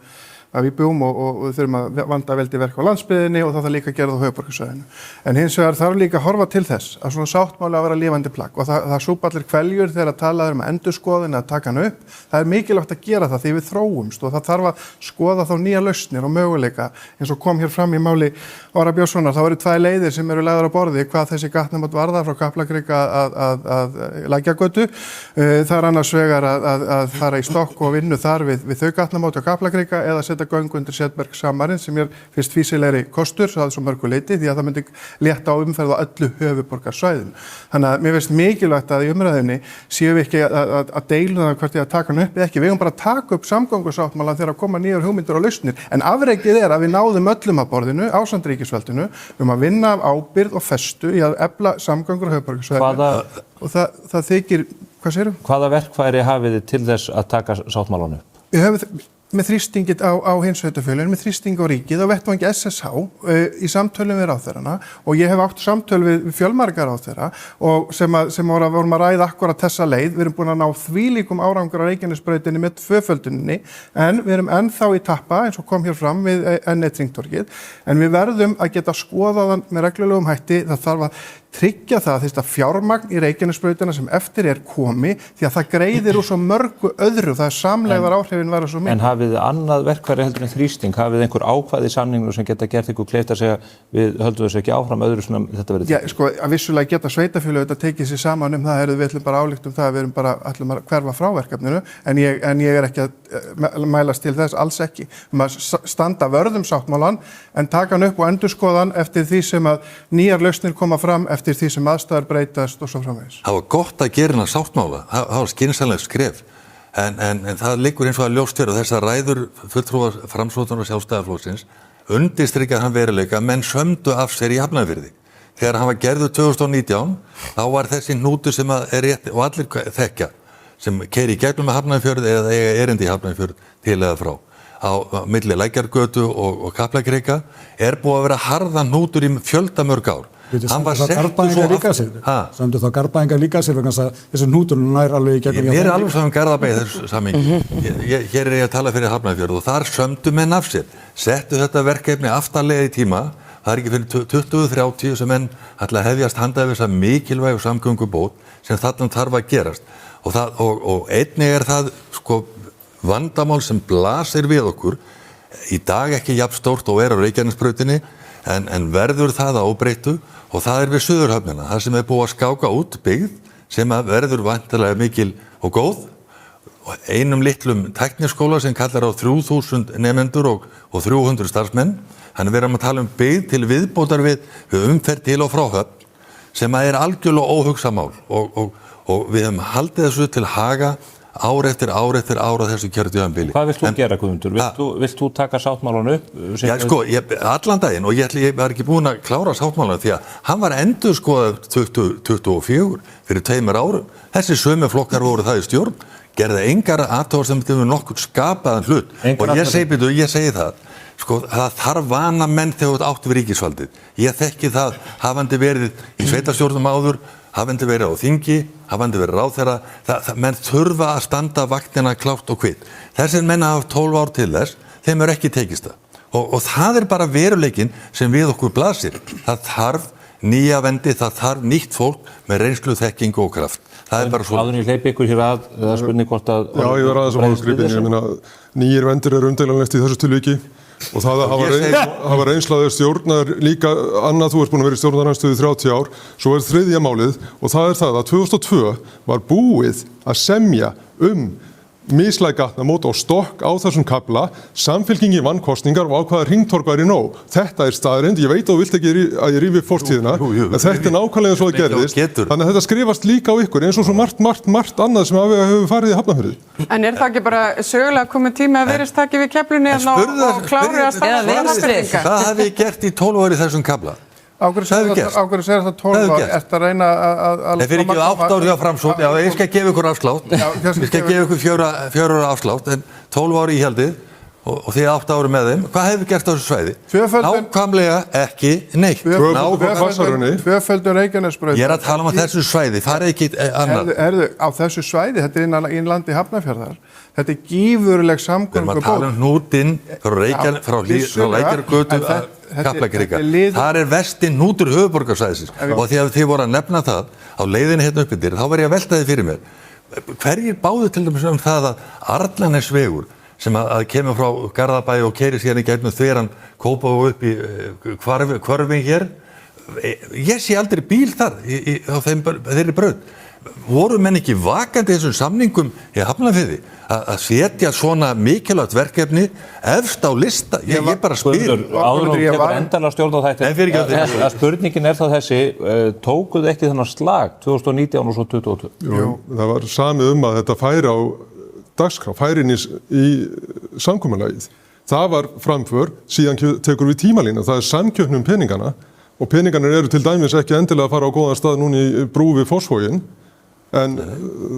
af íbúum og við þurfum að vanda veldi verk á landsbyggðinni og það líka að gera það á höfuðborgarsvæðinu. En hins vegar þarf líka að horfa til þess að svona sáttmáli að vera lifandi plagg og það súpa allir kveljur þegar að tala um endurskoðun að taka hann upp. Það er mikilvægt að gera það því við þróumst og það þarf að skoða þá nýja lausnir og möguleika eins og kom hér fram í máli Orra Björnssonar. Það eru 2 leiðir sem eru lagðar á borði hvað þessi gatnamót varðar frá Kaplakrika að Lækjargötu. Það er annars vegar að fara í stokk og vinnu þar við þau gatnamót á Kaplakrika eða setja göng undir Setbergshamarinn sem fyrst fýsilegri kostur, svo það er svo mörgu leyti því að það myndi létta á umferð á öllu höfuðborgarsvæðinu. Þannig að mér finnst mikilvægt að í umræðinni séum við ekki að deilum það hvort ég að taka hann upp eða ekki. Við eigum bara að taka upp samgöngusáttmálann þegar að koma nýjar hugmyndir og lausnir. En afrekið er að við náðum öllum að borðinu, ásamt ríkisvaldinu, að vinna af ábyrgð og festu í að efla samgöngur á höfuðborgarsvæðinu. Og það þykir, hvað segirðu? Hvaða verkfæri hafið þið til þess að taka sáttmálann upp? Við höfum með þrýstingið á hins sveitarfélögin, með þrýsting á ríkið, á vettvangi SSH í samtölum við ráðherrana og ég hef átt samtöl við fjölmarga ráðherra og sem vorum að ræða akkurat þessa leið. Við erum búin að ná þvílíkum árangur á Reykjanesbrautinni með tvöfölduninni en við erum ennþá í tappa eins og kom hér fram við N1 hringtorgið en við verðum að geta skoðað hann með reglulegum hætti. Það þarf að tryggja það að fjármagn í Reykjanesbrautina sem eftir er komi því að það greiðir úr svo mörgu öðru, það er samlegðar áhrifin vera svo mikið. En hafið þið annað verkfæri heldur en þrýsting? Hafið þið einhver ákvæði í samningnum sem geta gert ykkur kleift að segja við höldum þessu ekki áfram öðru svona þetta verið? Já, sko, að vissulega geta sveitarfélög þetta tekið sér saman það við ætlum bara álíkt það að við erum bara ætlum að hverfa frá verkefninu en ég er ekki að mælast til þess, alls ekki. Að standa vörðum sáttmálann en taka hann upp og endurskoða hann eftir því sem að nýjar lausnir koma fram eftir því sem aðstæður breytast og svo framvegis. Það var gott að gera hennar sáttmála, það var skynsamlegt skref, en það liggur eins og að ljóst fyrir þessar ræður fulltrúa Framsóknar og Sjálfstæðisflokksins undirstrikað hann veruleika menn sömdu af sér í Hafnarfirði. Þegar hann var gerður 2019, þá var þessi hnútur sem er rétt og allir þekkja, sem keyrir í gegnum með Hafnarfjörð eða eiga erindi í Hafnarfjörð til eða frá. Á milli Lækjargötu og Kaplakrika er búið að vera harðan hnútur í fjöldamörg ár. Hann var settur svo Sömdu þá Garðbæingar líka sér vegna að þessi hnútur nær alveg í gegnum. Ég er alveg saman Garðabæi þessu samhengi. Hér er ég að tala fyrir Hafnarfjörð og þar sömdu menn af sér. Settu þetta verkefni aftarlega í tíma. Það er ekki fyrir 2030 sem menn ætla að hefjast handa við þessa mikilvægu samgöngubót sem þarna þarf að gerast. Og einnig er það sko vandamál sem blasir við okkur. Í dag ekki jafn stórt og er á Reykjanesbrautinni en verður það að óbreyttu og það er við Suðurhöfnina, það sem er búið að skáka út byggð sem að verður vantilega mikil og góð og einum litlum tækniskóla sem kallar á 3000 nemendur og 300 starfsmenn. Þannig við erum að tala byggð til viðbótar við umferð til og frá Höfn sem að er algjörlega óhugsamál og við höfum haldið þessu til haga ár eftir ár á þessu kjörtíðanbili. Hvað vilt þú gera, Guðmundur? Vilt þú taka sáttmálan upp? Já, sko, allan daginn og ég var ekki búinn að klára sáttmálan því að hann var endurskoðað 2024 fyrir 2 árum. Þessi sömu flokkar voru það í stjórn, gerði engar athugasemdir við nokkurn skapaðan hlut og ég segi það. Sko, það þarf vana menn þegar þú átt við ríkisvaldið. Ég þekki það, hafandi verið í sveitarstjórnum áður, hafandi verið á þingi, hafandi verið ráðherra, menn þurfa að standa vaktina klárt og kvitt. Þessir menn hafa 12 ár til þess, þeim er ekki tekist það. Og það er bara veruleikinn sem við okkur blasir. Það þarf nýja vendi, það þarf nýtt fólk með reynslu, þekkingu og kraft. Það er bara svo. Áður en ég hleypi ykkur hér að, eða spurning hvort að... Já, ég var aðeins á málsgripin, ég meina, nýjir vendir eru umdeilanlegt í þessu tilviki og það að hafa reynslaður stjórnar líka annað, þú ert búin að vera í stjórnarandsstöðu í 30 ár, svo er þriðja málið og það er það að 2002 var búið að semja mislæg gatnamót og stokk á þessum kafla, Samfylkingin vann kosningar og ákvaða hringtorg væri nóg. Þetta er staðreynd, ég veit að þú vilt ekki að ég rífi fortíðina, en þetta er nákvæmlega svo það gerðist. Þannig að þetta skrifast líka á ykkur, eins og svo margt annað sem hefur farið í Hafnarfirði. En er það ekki bara sögulega komið tími að verðist taki við Keflunni og klári að starfa Hafnarfirðinga? Hvað hafið þið gert í 12 ári þessum kafla? Á hverju segir það 12 ár? Ertu að reyna að... Það fyrir ekki 8 ári á Framsókn, já, ég skal gefa ykkur afslátt. Ég skal gefa ykkur 4 ára afslátt, en 12 ári íhaldið og þið 8 ári með þeim. Hvað hefur gert á þessu svæði? Nákvæmlega ekki neitt. Tvöföldun Reykjanesbraut. Ég er að tala um að þessu svæði, farið ekki annað. Á þessu svæði, þetta er í landi Hafnarfjarðar. Þetta er gífurleg samgöngubót. Við erum að tala um hnútinn frá Lækjargötu að Kaplakrika. Það er vesti hnútur höfuðborgarsvæðisins og því að þið voru að nefna það á leiðinni hérna upp yfir, þá var ég að velta þið fyrir mér. Hverjir báðu til dæmis það að Arnarnesvegur sem að kemur frá Garðabæ og keyrir síðan í gegnum þveran Kópavog upp í hverfin hér. Ég sé aldrei bíl þar á þeirri braut. Voru menn ekki vakandi þessum samningum í Hafnarfirði að setja svona mikilvægt verkefni efst á lista? Ég bara spyr. Áður og tekur endanlega stjórn á þetta. Spurningin er þá þessi, tókuðu ekki þennan slag 2019 og svo 2022? Jú, það var samið að þetta færi á dagskrá, færi inn í samkomulagið. Það var framför, síðan tekur við tímalínu, það er samkeppni peningana og peningarnir eru til dæmis ekki endilega að fara á góðan stað núna í brú við Fossvoginn. En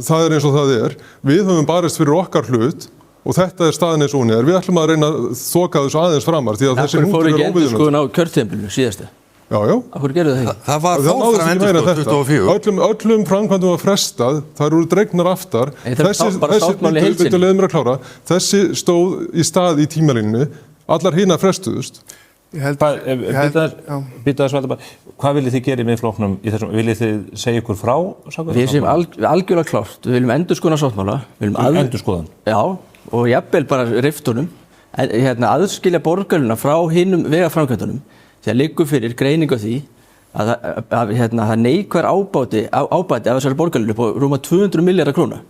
það er eins og það er. Við höfum barist fyrir okkar hlut og þetta er staðan eins og hún er. Við ætlum að reyna að þoka þessu aðeins framar því að þessi hnútur fóru ekki endurskoðun á kjörtímabilinu síðasta? Já. Af hverju gerðu það ekki? Það var fór fram endurskoðun 24. Öllum framkvæmdum var frestað, það eru dregnar aftar. Þessi stóð í stað í tímalínu, allar hina frestuðust. Hvað viljið þið gera í miðflokknum í þessum, viljið þið segja ykkur frá? Við séum algjörlega klárt, við viljum endurskoðun sáttmála. Endurskoðun? Já, og jafnvel bara riftunum, aðskilja borgarluna frá hinum vegaframkvæmdunum, þegar liggur fyrir greiningu því að það neikvæðar ábati af þessari borgarlunu upp á rúma 200 milljarða króna.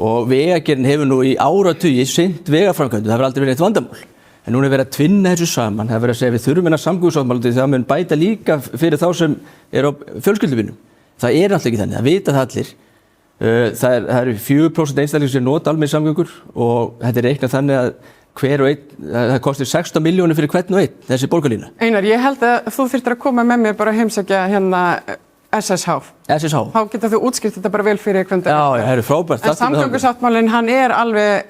Og vegagerðin hefur nú í áratugi sinnt vegaframkvæmdum, það hefur aldrei verið eitt vandamál. En núna er verið að tvinna þessu saman, það er verið að segja við þurfum að samgöngusáttmála því það mun bæta líka fyrir þá sem eru á fjölskylduvinnu. Það er alltaf ekki þannig, það vita það allir. Það eru 4% einstaklingar sem nota almenn samgöngur og þetta er reiknað þannig að hver og einn, það kostar 16 milljónir fyrir hvern og einn, þessi borgarlína. Einar, ég held að þú þyrftir að koma með mér bara að heimsækja hérna SSH. Þá getur þú útskýrt þetta bara vel fyrir hvernig þetta er. Já, það eru frábært. En samgöngusáttmálinn, hann er alveg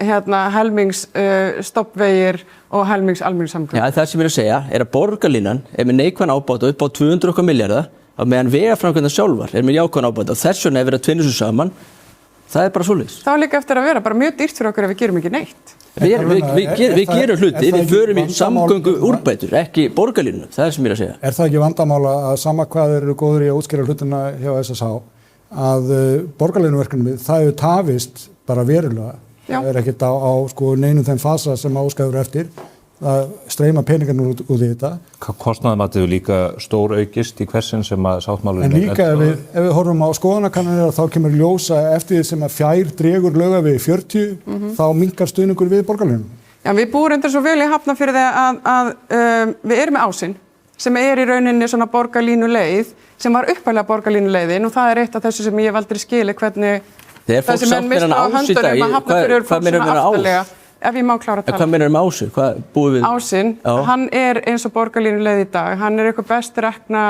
helmings stoppvegir og helmings almenningssamgöngur. Já, það sem ég er að segja er að borgarlínan er með neikvæðan ábata upp á 200 milljarða á meðan vegaframkvæmdar sjálfar er með jákvæðan ábata og þess vegna er verið að tvinna þessu saman. Það er bara svoleiðis. Það er líka eftir að vera bara mjög dýrt fyrir okkur ef við gerum ekki neitt. Við gerum hluti, við förum í samgöngu úrbætur, ekki borgarlínu, það er sem ég er að segja. Er það ekki vandamála að sama hvað eru góður í að útskýra hlutina hjá SSH, að borgarlínuverkefni, það hefur tafist bara verulega. Já. Það er ekkert á neinum þeim fasa sem áskæður eftir að streyma peningarnir út í þetta. Kostnaðarmatið er líka stór aukist í hversin sem að sáttmálurinn en líka ef við horfum á skoðanakannanir þá kemur ljósa eftir því sem að fjær dregur Laugavegi 40 þá minnkar stuðningur við borgarlínum. Já, við búum reyndar svo vel í Hafnarfirði að við erum með Ásinn sem er í rauninni svona borgarlínuleið sem var upphaflega borgarlínuleiðin og það er eitt af þessu sem ég hef aldrei skilið hvernig þessi menn mista á höndunum að Hafnarfirði eru fólk svona aftalega. Ef ég má klára að tala. Hvað meinar Ásinn? Hvað búið við? Ásinn, hann er eins og borgarlínuleið í dag. Hann er eitthvað best rekna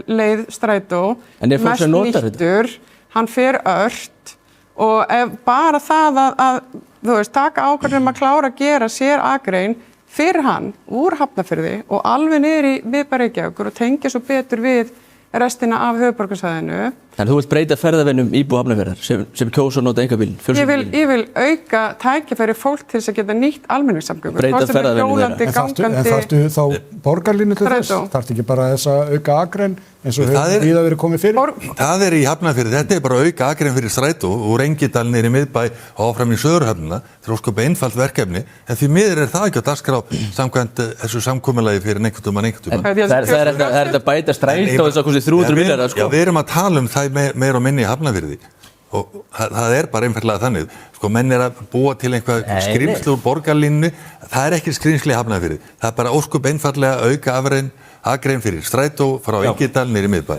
leið strætó. En er fólk sem notar þetta? Hann fer ört og bara það að þú veist, taka ákvörðun að klára að gera sér akrein fyrir hann úr Hafnarfirði og alveg niður í miðbæ Reykjavíkur og tengja svo betur við restina af höfuðborgarsvæðinu. Þannig þú vilt breyta ferðaveinum íbúa Hafnarfjarðar sem kjósa að nota einkabílinn, fjölskyldubílinn? Ég vil auka tækifæri fólk til þess að geta nýtt almenningssamgöngur. Breyta ferðaveinum hjólandi, En þarftu þá borgarlínu til þess? Þarftu ekki bara þess að auka akrein eins og hefur víða verið komið fyrir? Það í Hafnarfirði, þetta bara auka akrein fyrir strætó úr Engidal niður í miðbæ og áfram í Suðurhöfnina. Þetta er ósköp einfalt verkefni, en því miður það ekki á dagskrá samkvæmt þessu samkomulagi fyrir einhvern tímann. Það er þetta bæta strætó þess að kosti 300 milljarðar, sko. Já, við erum að tala um það meir og minni í Hafnarfirði og það bara einfaldlega þannig. Sko, menn að búa til einhvað skrimsli úr borgarlínu, það ekki skrimsli í Hafnarfirði. Það bara ósköp einfaldlega auka akrein fyrir strætó frá Engidal niður í miðbæ.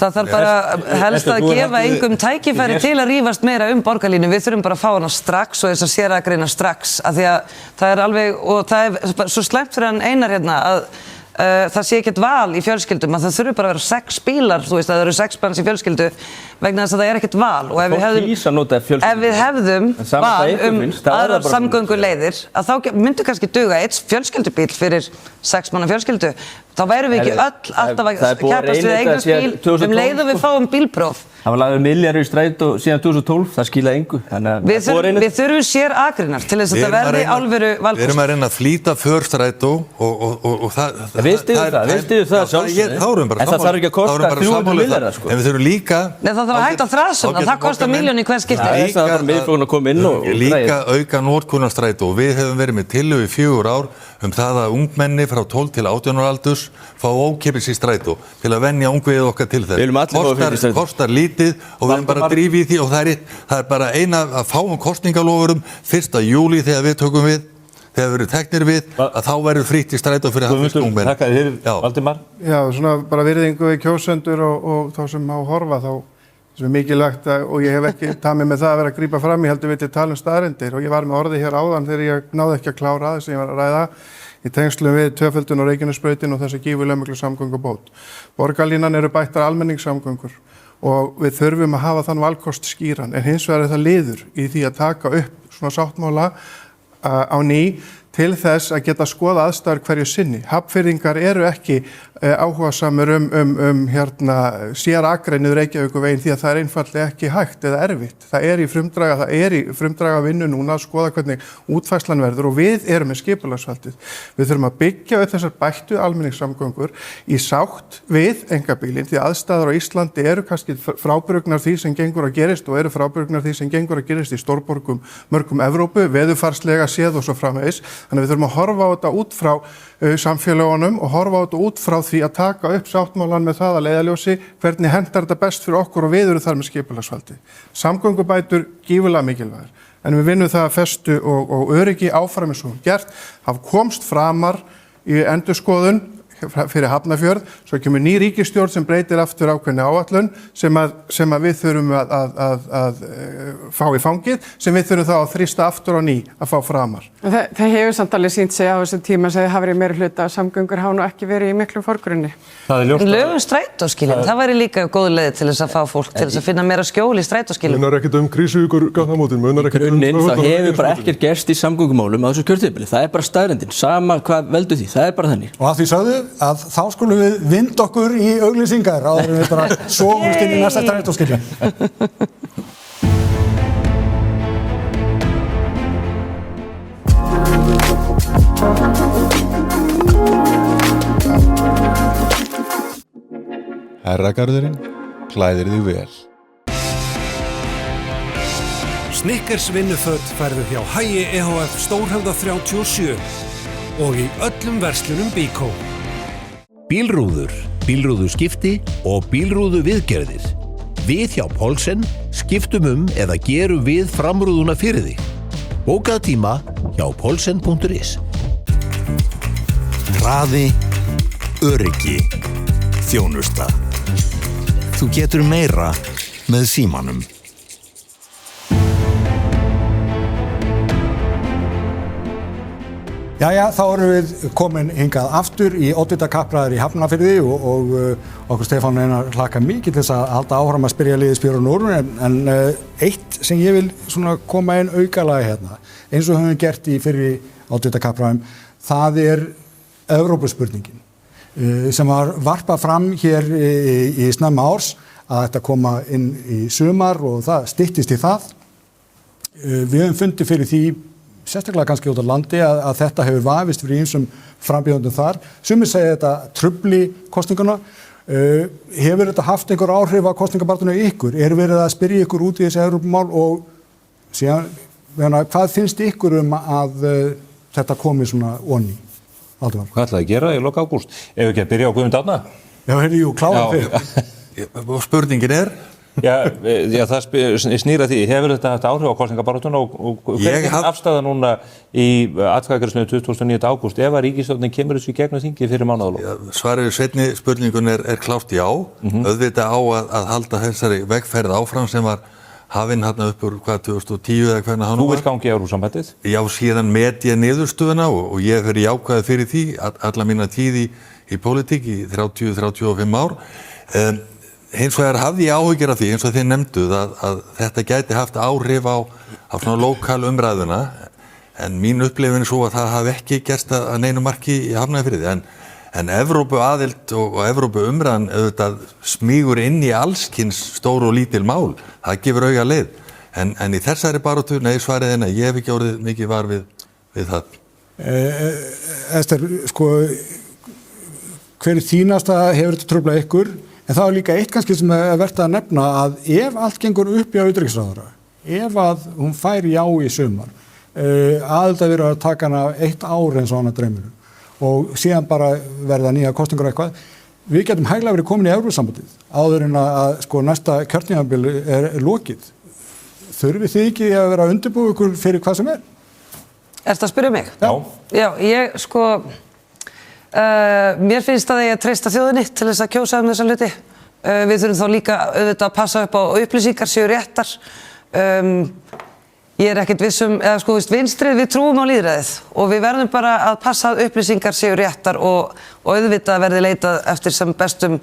Það þarf bara helst að gefa engum tækifæri til að rífast meira borgarlínu. Við þurfum bara að fá hana strax og þess að sérakreina strax. Af því að það er alveg, og það er svo slæmt fyrir hann Einar hérna að það sé ekkert val í fjölskyldum, að það þurfi bara að vera 6 bílar, þú veist að það eru 6 manns í fjölskyldu vegna þess að það er ekkert val og ef við hefðum val aðrar samgönguleiðir að þá myndi kannski duga 1 fjölskyldubíl fyrir 6 manna fjölskyldu, þá værum við ekki öll alltaf að keppast við eignast bíl leið og við fáum bílpróf. Það var lagður milljarður í strætó síðan 2012, það skilaði engu. Við þurfum sér akreinar til þess að þetta verði alvöru valkost. Við erum að reyna að flýta för strætó og það... Við styðjum það sjálfsögðu, en það þarf ekki að kosta 300 milljarðar, sko. En við þurfum líka... Nei, það þarf að hægt að þrasum, það kostar milljón í hvern skipti. Það þarf miðflokkurinn að koma inn og... Líka auka notkun á strætó og við hefum verið með tillögu í 4 ár það að ungmenni frá 12 til 18 ára aldurs fá ókeypis í strætó til að venja ungviðið okkar til þess. Kostar lítið og við erum bara að drífa í því og það er bara eina að fáum kosningalofurum 1. júlí þegar við tökum við, þegar við erum teknir við, að þá verður frítt í strætó fyrir hafnfyrst ungmenni. Takk að þér, Valdimar. Já, svona bara virðingu við kjósendur og þá sem á horfa þá sem er mikilvægt og ég hef ekki tamið með það að vera að grípa fram, ég heldur við til tala staðreyndir og ég var með orði hér áðan þegar ég náði ekki að klára það sem ég var að ræða í tengslum við tvöföldun og Reykjanesbrautin og þessi gífurlega miklu samgöngubót. Borgarlínan eru bættar almenningssamgöngur og við þurfum að hafa þann valkost skýran en hins vegar það liður í því að taka upp svona sáttmála á ný til þess að geta skoða aðstæður hverju sinni. Hafnfirðingar eru ekki áhugasamur sér akreinuð Reykjavíkurveginn því að það er einfaldlega ekki hægt eða erfitt. Það er í frumdraga vinnu núna að skoða hvernig útfærslan verður og við erum með skipulagsvaldið. Við þurfum að byggja upp þessar bættu almenningssamgöngur í sátt við einkabílinn því aðstæður á Íslandi eru kannski frábrugðnar því sem gengur að gerist og eru frábrugðnar því sem gengur að gerist í stórborgum mörgum Evrópu, veðurfarslega séð og svo framvegis. Þannig við þurfum að horfa á þetta út frá samfélagunum og horfa á þetta út frá því að taka upp sáttmálan með það að leiðarljósi hvernig hentar þetta best fyrir okkur og við erum þar með skipulagsvaldi. Samgöngubætur gífurlega mikilvægir, en við vinnum það að festu og öryggi áfram eins og gert, hafa komst framar í endurskoðun fyrir Hafnarfjörð, svo kemur ný ríkisstjórn sem breytir aftur ákveðni áætlun sem að við þurfum að fá í fangið, sem við þurfum þá að þrýsta aftur á ný að fá framar. Það hefur samt alveg sýnt sig á þessum tíma sem hafa verið meiri hluta að samgöngur hafa nú ekki verið í miklum forgrunni. Lögum strætóskilin, það væri líka góð leið til þess að fá fólk til þess að finna meira skjól í strætóskilin. Munar ekkert Krísuvíkur gatnamótin, munar ekkert það hefur bara ekkert gerst í samgöngumálum á þessu kjörtímabili. Það er bara staðreyndin, sama hvað veldur því, það er bara þannig. Og að því sagðu að þá skulum við vinda okkur í auglýsingar áður en við bara sofumst inn í næsta strætóskilin. Herragarðurinn klæðir þig vel. Snickers vinnuföt færðu hjá Hagi EHF Stórhöfða 37 og í öllum verslunum Bíkó. Bílrúður, bílrúðuskipti og bílrúðuviðgerðir. Við hjá Poulsen skiptum eða gerum við framrúðuna fyrir þig. Bókað tíma hjá poulsen.is. Hraði, öryggi, þjónusta. Þú getur meira með símanum. Jæja, þá erum við komin hingað aftur í oddvitakappræður í Hafnarfirði og okkur Stefán Einar hlakka mikið til þess að halda áfram að spyrja liðsbjörn úr en eitt sem ég vil svona koma inn aukalega hérna, eins og höfum við gert í fyrri oddvitakappræðum, það Evrópuspurningin sem var varpað fram hér í snemma árs að þetta koma inn í sumar og það styttist í það. Við höfum fundið fyrir því, sérstaklega kannski út á landi, að þetta hefur vafist fyrir ýmsum frambjóðendum þar. Sumir segja þetta trufli kosninguna. Hefur þetta haft einhver áhrif á kosningabaráttunni ykkur? Verið að spyrja ykkur út í þessi Evrópumál og síðan, hvað finnst ykkur að þetta komi svona onni? Valdimar. Hvað ætlaði að gera í lok ágúst? Ef ekki að byrja á Guðmund Árna? Já, klára fyrir. Og spurningin það snýr að því. Hefur þetta haft áhrif á kosningabaráttuna og hvernig afstæða núna í atkvæðagreiðslunni 29. ágúst ef að ríkisstjórnin kemur þessu í gegnum þingið fyrir mánaðarlok? Svarið við seinni spurningun klárt já. Auðvitað á að halda þessari vegferð áfram sem var hafinn hérna upp úr 2010 eða hvernig hann var. Þú vilt gangi í Evrópusambandið? Já, síðan met ég niðurstöðuna og ég hef verið jákvæður fyrir því alla mína tíð í pólitík í 30-35 ár. Hins vegar hafði ég áhyggjur af því, eins og þið nefnduð, að þetta gæti haft áhrif á svona lokal umræðuna, en mín upplifun svo að það hafi ekki gerst að neinu marki í Hafnarfirði. En Evrópu aðild og Evrópu umræðan auðvitað smýgur inn í allskins stór og lítil mál. Það gefur auga leið. En í þessari baráttu, nei, svarið nei, ég hef ekki orðið mikið var við það. Ester, sko, hver þínasta hefur þetta truflað ykkur? En það líka eitt kannski sem verðt að nefna að ef allt gengur upp hjá utanríkisráðherra, ef að hún fær já í sumar, aðild að vera að taka hana 1 ár eins og hana dreymir og síðan bara verða nýja kosningur eitthvað, við getum hæglega verið komin í Evrópusambandið áður en að sko næsta kjörtímabil lokið. Þurfið þið ekki að vera að undirbúa ykkur fyrir hvað sem Ertu að spyrja mig? Já. Já, ég sko mér finnst að ég að treysta þjóðinni til þess að kjósa þessa hluti. Við þurfum þá líka auðvitað að passa upp á upplýsingar séu réttar. Ég ekkert vissum, eða sko vinstrið, við trúum á lýðræðið og við verðum bara að passa að upplýsingar séu réttar og auðvitað verði leitað eftir sem bestum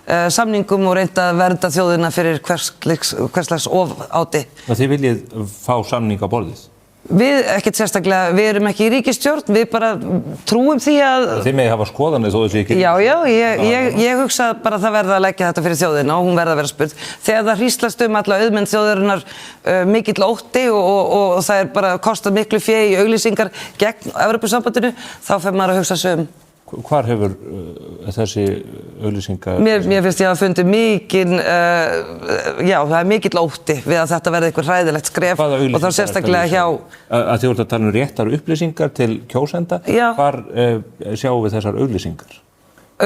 samningum og reynda að vernda þjóðina fyrir hverslags ofáti. Þið viljið fá samning á borðið? Við ekkert sérstaklega, við erum ekki í ríkisstjórn, við bara trúum því að... Þið megið hafa skoðanir þó þessu ekki... Já, ég hugsa bara að það verða að leggja þetta fyrir þjóðina og hún verða að vera spurð. Þegar það hríslast alla auðmenn þjóðarinnar mikill ótti og það bara kostað miklu fé í auglýsingar gegn Evrópusambandinu, þá fer maður að hugsa sig Hvar hefur þessi auglýsingar... Mér finnst ég að fundi mikinn, já, það mikill ótti við að þetta verði eitthvað hræðilegt skref og þá sérstaklega hjá... Að þið voruð að tala réttar upplýsingar til kjósenda, hvar sjáum við þessar auglýsingar?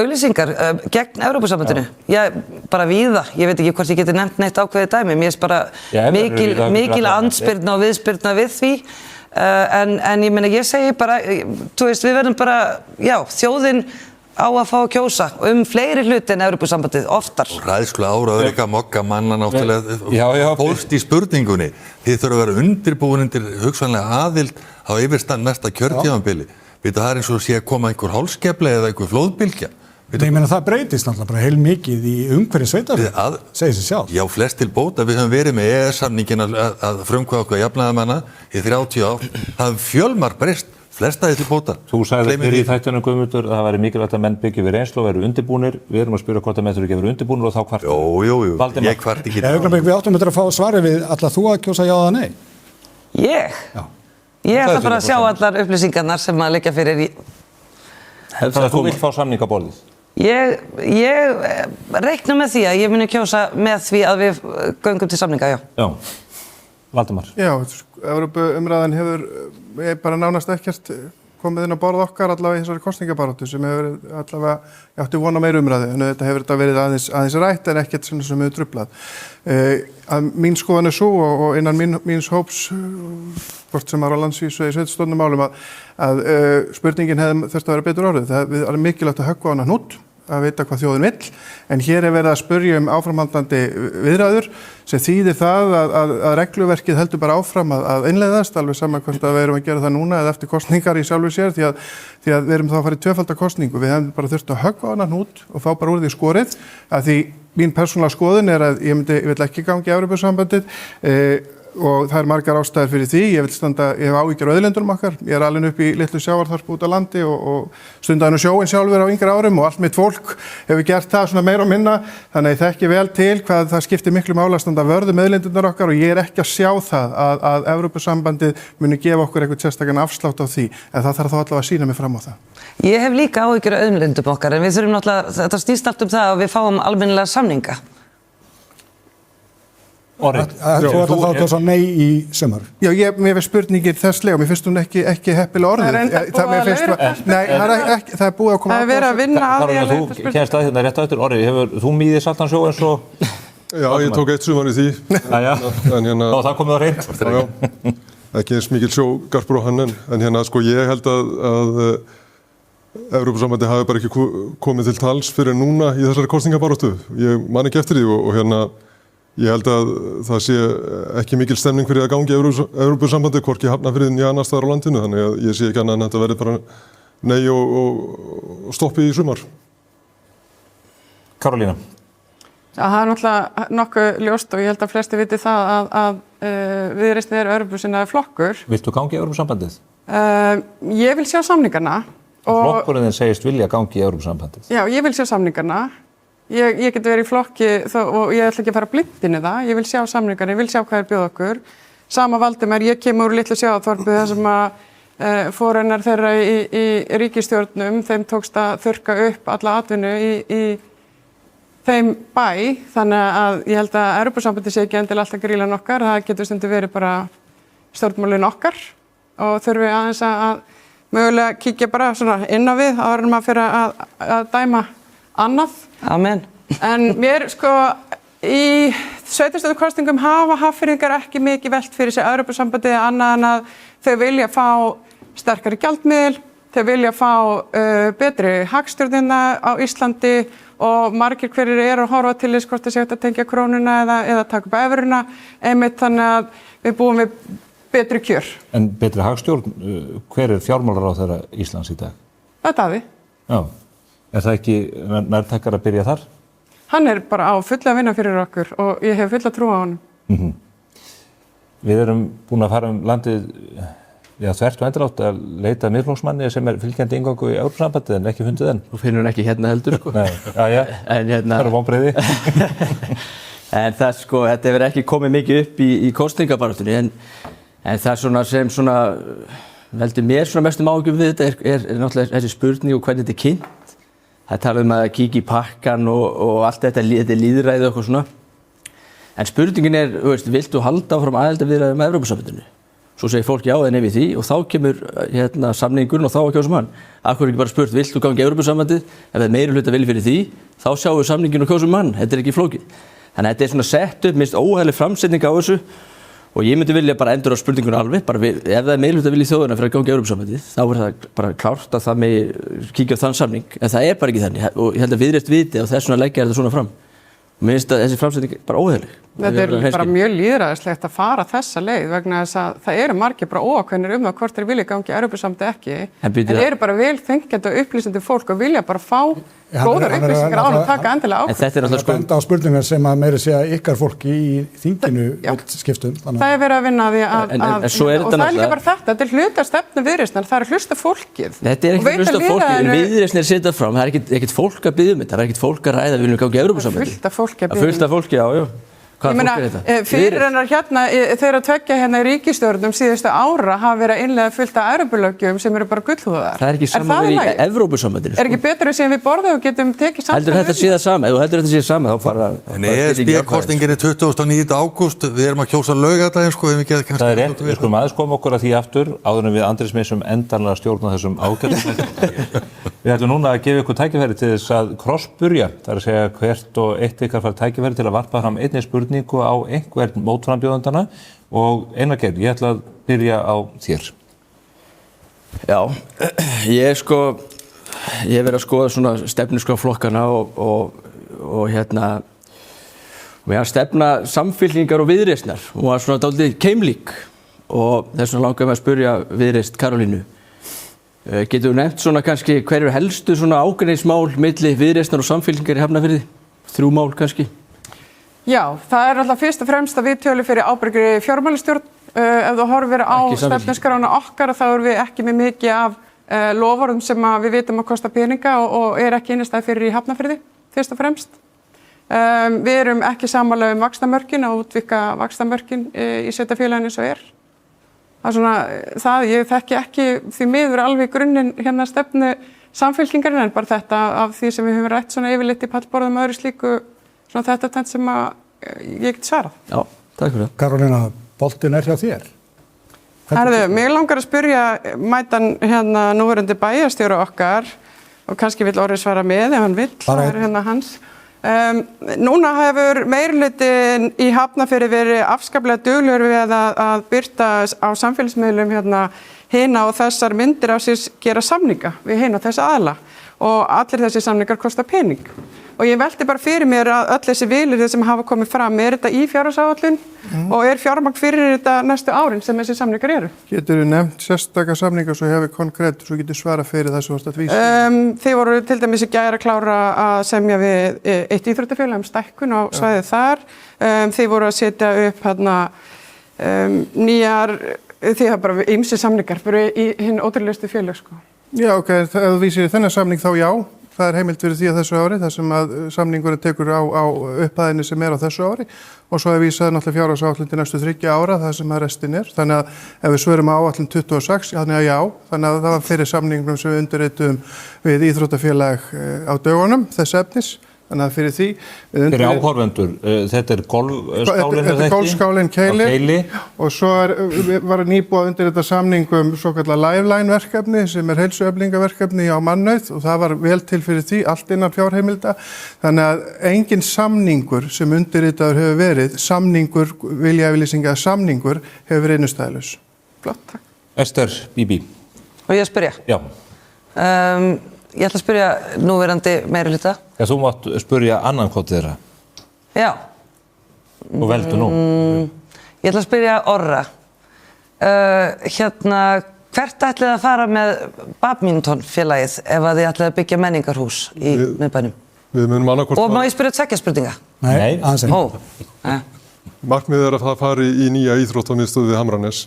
Auglýsingar gegn Evrópusambandinu? Já, bara víða. Ég veit ekki hvort ég geti nefnt neitt ákveðið dæmi. Mér finnst bara mikil andspyrna og viðspyrna við því. En ég meina, ég segi bara, þú veist, við verðum bara, já, þjóðin á að fá að kjósa fleiri hluti en Evrópusambandið, oftar. Ræðslu ára auðvika mokka manna náttúrulega fólst í spurningunni. Þið þurfa að vera undirbúin undir hugsanlega aðild á yfirstand næsta kjörtímabili. Það er eins og sé að koma einhver hálskefli eða einhver flóðbylgja. Ég meina það breytist náttúrulega bara heilmikið í umhverfi sveitarfélaga, segir sig sjálf. Já, flest til bóta. Við höfum verið með EES-samningin að frumkvæða okkur jafnaðarmanna í 30 ár. Það fjölmar breyst, flesta til bóta. Þú sagði fyrir í þættunum, Guðmundur, að það væri mikilvægt að menn byggja við reynslu og veru undirbúnir. Við erum að spyrja hvort að menn þurfi ekki að vera undirbúnir og þá kvart. Jú, ég kvart ekki. Við áttum að fá svari við, ætlar þú að kjósa já eða nei? Ég? Já. Ég ætla bara að sjá allar upplýsingarnar sem að liggja fyrir. Þannig að þú vilt fá samning á borðið? Ég reikna með því að ég muni kjósa með því að við göngum til samninga, já. Já. Valdimar. Já, Evrópuumræðan hefur bara nánast ekkert komið inn á borð okkar allavega í þessari kosningabaráttu sem hefur allavega, ég átti vona meira umræðu en þetta hefur verið aðeins rætt en ekkert sem hefur truflað. Mín skoðan svo og innan míns hóps, hvort sem var á landsvísu í sveitarstjórnum málum að spurningin hefði þurft að vera betur orðið. Það er mikilvægt að höggva á hana hnút, að vita hvað þjóðin vill, en hér er verið að spurja áframhaldandi viðræður sem þýðir það að regluverkið heldur bara áfram að innleiðast, alveg saman hvort að við erum að gera það núna eða eftir kosningar í sjálfu sér, því að við erum þá að fara í tvöfalda kosningu. Við hefum bara þurft að höggva á hana hnút og fá bara úr því skorið, að því mín persónulega skoðun er að ég vil ekki gangi í Evrópusambandið og það margar ástæður fyrir því. Ég hef áhyggjur af auðlindunum okkar. Ég alin upp í litlu sjávarþorpi út á landi og stundaði nú sjóinn sjálfur á yngri árum og allt mitt fólk hefur gert það svona meira og minna. Þannig að ég þekki vel til hvað það skiptir miklu máli að standa vörð um auðlindunar okkar og ég ekki að sjá það að Evrópusambandið muni gefa okkur eitthvað sérstakann afslátt á því. En það þarf þá allavega að sýna mig fram á það. Ég hef líka áhyggjur af auðlindum okkar en við þurfum náttúrulega, þetta snýst allt það að við fáum almennilega samninga. Þú ætlar þá að kjósa nei í sumar? Já, mér finnst spurningin þesslega og mér finnst hún ekki heppilega orðið. Það er búið að koma Það er verið að vinna að því að Þú kennst að hérna rétt á eftir, Orri, hefur þú míðið saltan sjó eins og... Já, ég tók 1 sumar í því. Og það komið á reynd. Já, ekki eins mikil sjógarpur á hann en hérna sko ég held að Evrópusambandið hafi bara ekki komið til tals fyrir núna í þessari kosningabaráttu. Ég man ekki eftir því og hérna ég held að það sé ekki mikil stemning fyrir að gangi Evrópusambandið, hvorki Hafnarfirði né annars staðar á landinu, þannig að ég sé ekki annað en þetta verði bara nei og stoppi í sumar. Karolína. Það er náttúrulega nokkuð ljóst og ég held að flesti viti það að Viðreisn Evrópusinnaður flokkur. Viltu gangi í Evrópusambandið? Ég vil sjá samningarna. Flokkurinn þinn segist vilja gangi í Evrópusambandið. Já, ég vil sjá samningarna. Ég get verið í flokki og ég ætla ekki að fara blind inn í það. Ég vil sjá samningarna, ég vil sjá hvað bjóð okkur. Sama Valdimar, ég kemur úr litlu sjávarþorpi þar sem að forennar þeirra í ríkisstjórnum, þeim tókst að þurrka upp alla atvinnu í þeim bæ. Þannig að ég held að Evrópusambandið sé ekki endilega alltaf grílan okkar. Það getur stundum verið bara stjórnmálin okkar og þurfum við aðeins að mögulega kíkja bara svona inn á við áður en maður fyrir að dæma annað. Amen. En mér sko í sveitarstjórnarkosningum hafa Hafnfirðingar ekki mikið velt fyrir sig Evrópusambandið annað en að þau vilja fá sterkari gjaldmiðil, þau vilja fá betri hagstjórnina á Íslandi og margir hverjir eru að horfa til þess hvort það sé hægt að tengja krónuna eða taka upp evruna einmitt þannig að við búum við betri kjör. En betri hagstjórn, hver fjármálaráðherra Íslands í dag? Það er Daði. Já. Er það ekki nærtækara að byrja þar? Hann er bara á fulla að vinna fyrir okkur og ég hef fulla trú á honum. Við erum búin að fara landið þvert og endirátt að leita Miðflokksmanni sem fylgjandi inngöngu í Evrópusambandið en ekki fundið enn. Þú finnur hann ekki hérna heldur sko. Nei, það eru vonbrigði. En það sko, þetta hefur ekki komið mikið upp í kosningabaráttunni en það svona sem svona veldur mér svona mestum áhyggjum við þetta er náttúrulega þessi spurning og hvernig þetta er kynnt. Það tala um að kíkja í pakkan og allt þetta er lýðræði og eitthvað svona. En spurningin er, viltu halda áfram aðildarviðræðum með Evrópusambandinu? Svo segir fólk já eða nei við því og þá kemur samningurinn og þá að kjósum hann. Akkur er ekki bara spurt, viltu gangi í Evrópusambandið? Ef það er meiri hluta vilji fyrir því, þá sjáum við samninginn og kjósum hann. Þetta er ekki flókið. Þannig að þetta er svona sett upp, minnst óhægileg framsetning á þessu. Og ég myndi vilja bara endur á spurningunum alveg, ef það er meirihluta vilji þjóðina fyrir að ganga í Evrópusambandið, þá er það bara klárt að það megi kíkja á þann samning, en það er bara ekki þannig og ég held að Viðreisn viti og þess vegna leggja þetta svona fram. Og mér finnst að þessi framsetning bara óheilig. Þetta er bara mjög lýðræðislegt að fara þessa leið vegna þess að það eru margir bara óákveðnir það hvort þeir vilja gangi í Evrópusambandið ekki, en eru bara vel þengjandi og upplýsandi fólk og vilja bara fá góðar upplýsingar án að taka endilega ákvörðun. Þetta er alltaf benda á spurningar sem að meira segja ykkar fólki í þinginu skiptum. Það er verið að vinna að því og það er líka bara þetta er hluta stefnu Viðreisnar, það er hlusta fólkið. Þetta er ekki hlusta fólkið, en Viðreisn setjað fram, það er ekkert fólk að biðja um þetta, það er ekkert fólk að ræða við viljum gangi í Evrópusambandið. Fullt af fólki, já. Ég meina, fyrirrennar þeirra tveggja í ríkisstjórnum síðustu ára hafa verið að innleiða fullt af Evrópulöggjöfum sem eru bara gullhúðar. Það er ekki saman við í Evrópusambandinu. Er ekki betur að séum við borðið og getum tekið saman? Heldur þetta sé það sama? Ef þú heldur þetta sé það sama, þá fara... En ESB-kosningin er 29. ágúst, við erum að kjósa laugardaginn, sko, ef við getum kannski... Það er rétt, við skulum aðeins koma okkur að því aftur, áður en við Andrés missum endanlega stjórn á þessum ágætum. Við ætlum núna að gefa ykkur tækifæri til þess að krossburja, það er að segja hvert og eitt ykkar fær tækifæri til að varpa fram einni spurningu á einhvern mótframbjóðandana og Einar Geir, ég ætla að byrja á þér. Já, ég hef verið að skoða svona stefnuskrárflokkana og stefna Samfylkingar og Viðreisnar og var svona dálítið keimlík og þess vegna langaði mig að spyrja Viðreisn Karolínu. Getur þú nefnt svona kannski hver eru helstu svona ágreiningsmál milli Viðreisnar og Samfylkingar í Hafnarfirði? 3 mál kannski? Já, það alltaf fyrst og fremst að við tölum fyrir ábyrgri fjármálastjórn. Ef þú horfir á stefnuskrána okkar þá erum við ekki með mikið af loforðum sem við vitum að kosta peninga og ekki innistæð fyrir í Hafnarfirði, fyrst og fremst. Við erum ekki sammála vaxtamörkin að útvíkka vaxtamörkin í sveitarfélaginu eins og Það svona, ég þekki ekki því miður alveg grunninn hérna stefnu samfylkingarinn en bara þetta af því sem við höfum rætt svona yfirleitt í pallborðum og öðru slíku, svona þetta tent sem ég get svarað. Já, takk fyrir það. Karolína, boltinn hjá þér. Herðu, mig langar að spyrja mætan hérna núverandi bæjarstjóra okkar og kannski vill Orri svara með ef hann vill, það hérna hans. Núna hefur meirihlutin í Hafnarfirði verið afskaplega duglegur við að birta á samfélagsmiðlum hérna hina og þessar myndir af sér gera samninga við hina og þessa aðila og allir þessi samningar kosta pening. Og ég velti bara fyrir mér að öll þessi vilyrði sem hafa komið fram, þetta í fjárhagsáætlun og fjármagn fyrir þetta næstu árin sem þessi samningar eru? Geturðu nefnt sérstaka samningar svo hefur konkrétt, svo getur svara fyrir þessu varst að vísa? Þið voru til dæmis í gær að klára að semja við eitt íþróttafélag stækkun á svæðið þar. Þið voru að setja upp nýjar, þið hafa bara ýmsir samningar bara í hinn ótrúlegustu félög sko. Já, ok, ef þú vísir í þennan samning þá já. Það heimild fyrir því að þessu ári, þar sem að samningurinn tekur á upphæðinni sem á þessu ári og svo vísað náttúrulega fjárhagsáætlun til næstu 3 ára, það sem að restin Þannig að ef við svörum á áætlun 26, þannig að já, þannig að það var fyrir samningnum sem við undirritum við íþróttafélag á dögunum, þess efnis. Þannig að fyrir því... Fyrir áhorfendur, þetta golfskálinn Þetta golfskálinn Keili og svo var nýbúið að undirrita samningum svo kallar Lifeline verkefni sem heilsueflingaverkefni á Mannauð og það var vel til fyrir því, allt innan fjárheimilda. Þannig að engin samningur sem undirritaður hefur verið, viljayfirlýsinga samningur hefur verið innstæðlaus. Flott, takk. Ester Bibi. Og ég að spyrja? Já. Ég ætla að spyrja núverandi meirihluta. Já, þú mátt spyrja annan hvort þeirra. Já. Og veldu nú. Ég ætla að spyrja Orra. Hvert ætlið að fara með badmintonfélagið ef að þið ætlið að byggja menningarhús í miðbænum? Við munum annað hvort... Og má ég spyrja 2 spurninga? Nei, aðeins ekki. Markmiðið að það fari í nýja íþróttamiðstöð við Hamranes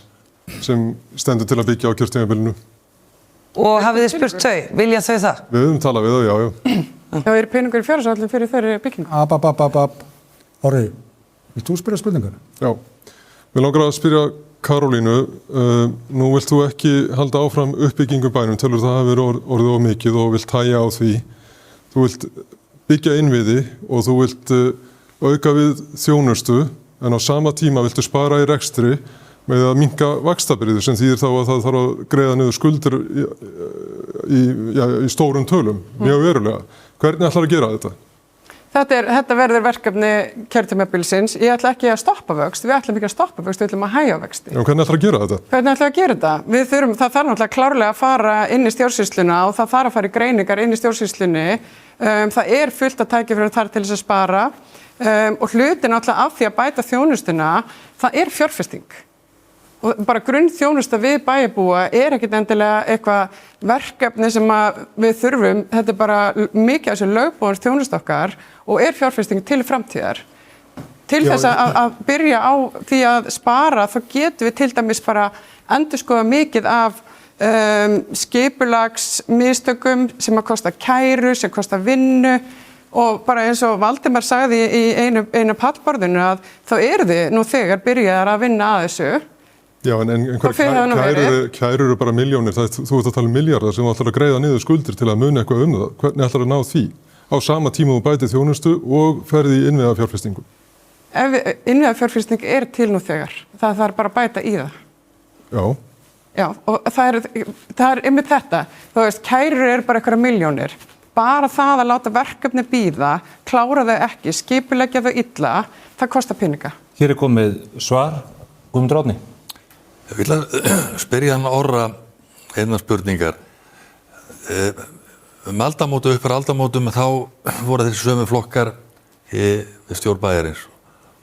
sem stendur til að byggja á kjörtímabilinu. Og hafið þið spurt þau? Vilja þau það? Við höfum talað við þau, já. Það peningur í fjárhagsáætlun fyrir þeirri byggingu. Orri, vilt þú spyrja spurningar? Já. Við langar að spyrja Karolínu, nú vilt þú ekki halda áfram uppbyggingu bænum, telur það hafi verið orðið of mikið og vilt hægja á því. Þú vilt byggja innviði og þú vilt auka við þjónustu, en á sama tíma viltu spara í rekstri með að minnka vaxtabyrði sem þýðir þá að það þarf að greiða niður skuldir í stórum tölum, mjög verulega. Hvernig ætlar að gera þetta? Þetta verður verkefni kjörtímabilsins. Ég ætla ekki að stoppa vöxt, við ætlum ekki að stoppa vöxt, við ætlum að hægja vexti. Já, hvernig ætlar að gera þetta? Hvernig ætlar að gera þetta? Það þarf náttúrulega klárlega að fara inn í stjórnsýsluna og það þarf að fara í greiningar inn í stjórnsýslunni. Það fullt að tækifæri þar til þess að spara og hlutin náttúrulega af því að bæta þjónustuna, það fjárfesting. Og bara grunnþjónusta við bæjarbúa ekkert endilega eitthvað verkefni sem við þurfum. Þetta bara mikið af þessu lögbúins þjónustu okkar og fjárfesting til framtíðar. Til þess að byrja á því að spara, þá getum við til dæmis bara endurskoða mikið af skipulagsmistökum sem að kosta kæru, sem kosta vinnu og bara eins og Valdimar sagði í einu pallborðinu að þá þið nú þegar byrjaðar að vinna að þessu. Já, en kærur eru bara milljónir, þú ert að tala milljarðar sem þú ætlar að greiða niður skuldir til að muna eitthvað það. Hvernig ætlar að ná því? Á sama tíma þú bætið þjónustu og ferði í innviðafjárfestingu. Innviðafjárfesting til nú þegar. Það þarf bara að bæta í það. Já. Já, og það einmitt þetta. Þú veist, kærur bara einhverja milljónir. Bara það að láta verkefni bíða, klára þau ekki, skipuleggja þau illa, það kostar peninga. Hér komið svar, Guðmundur Árni. Ég vil að spyrja hann Orra einnar spurningar. Aldamótu uppar aldamótum þá voru þessi sömu flokkar við stjórn bæjarins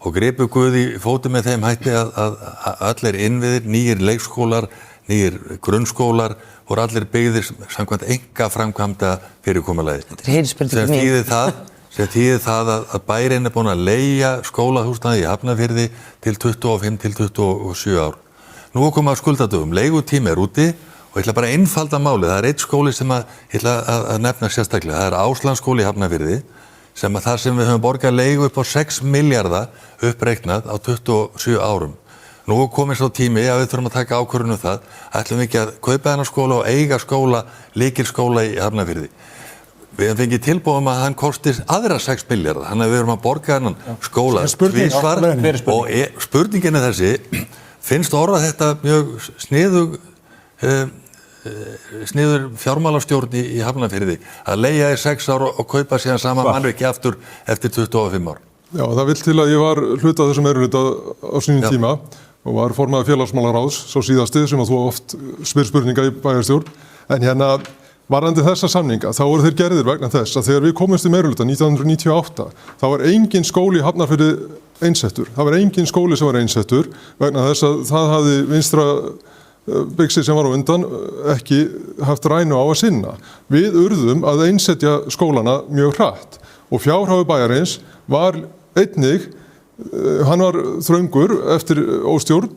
og gripu Guði fótu með þeim hætti að allir innviðir, nýjir leikskólar, nýjir grunnskólar voru allir byggðir samkvæmt enga framkvæmda fyrirkomulagi. Þetta heilspurning sem þýðir það sem þýðir það að bærinn er búin að leigja skólahúsnæði í Hafnarfirði til 25 til 27 ár. Nú er komið að skuldadögum, leigutími er úti og ég ætla bara að einfalda málið. Það er einn skóli sem ég ætla að nefna sérstaklega. Það er Áslandsskóli í Hafnarfirði þar sem við höfum borgað leigu upp á 6 milljarða uppreiknað á 27 árum. Nú er komið svo tími að við þurfum að taka ákvörðun það. Ætlum við ekki að kaupa þennan skóla og eiga skóla, lykilskóla í Hafnarfirði. Við hefum fengið tilbúið að hann kosti aðra 6 milljarða, þannig að við erum að borga hennan skóla tvísvar og spurningin er þessi, finnst orðað þetta mjög sniður fjármálastjórn í Hafnarfirði að leigja í 6 ár og kaupa síðan sama mannvirki aftur eftir 25 ár? Já, það vill til að ég var hluta þessum meirihluta á sínum tíma og var formaður félagsmálaráðs, sá síðasti sem að þú oft spyr spurninga í bæjarstjórn, en hérna varðandi þessa samninga, þá voru þeir gerðir vegna þess að þegar við komumst í meirihluta 1998, þá var engin skóli í Hafnarfirði einsettur. Það var engin skóli sem var einsettur vegna þess að það hafði vinstra byggsi sem var á undan ekki haft rænu á að sinna. Við urðum að einsetja skólana mjög hratt og fjárhagur bæjarins var einnig, hann var þröngur eftir óstjórn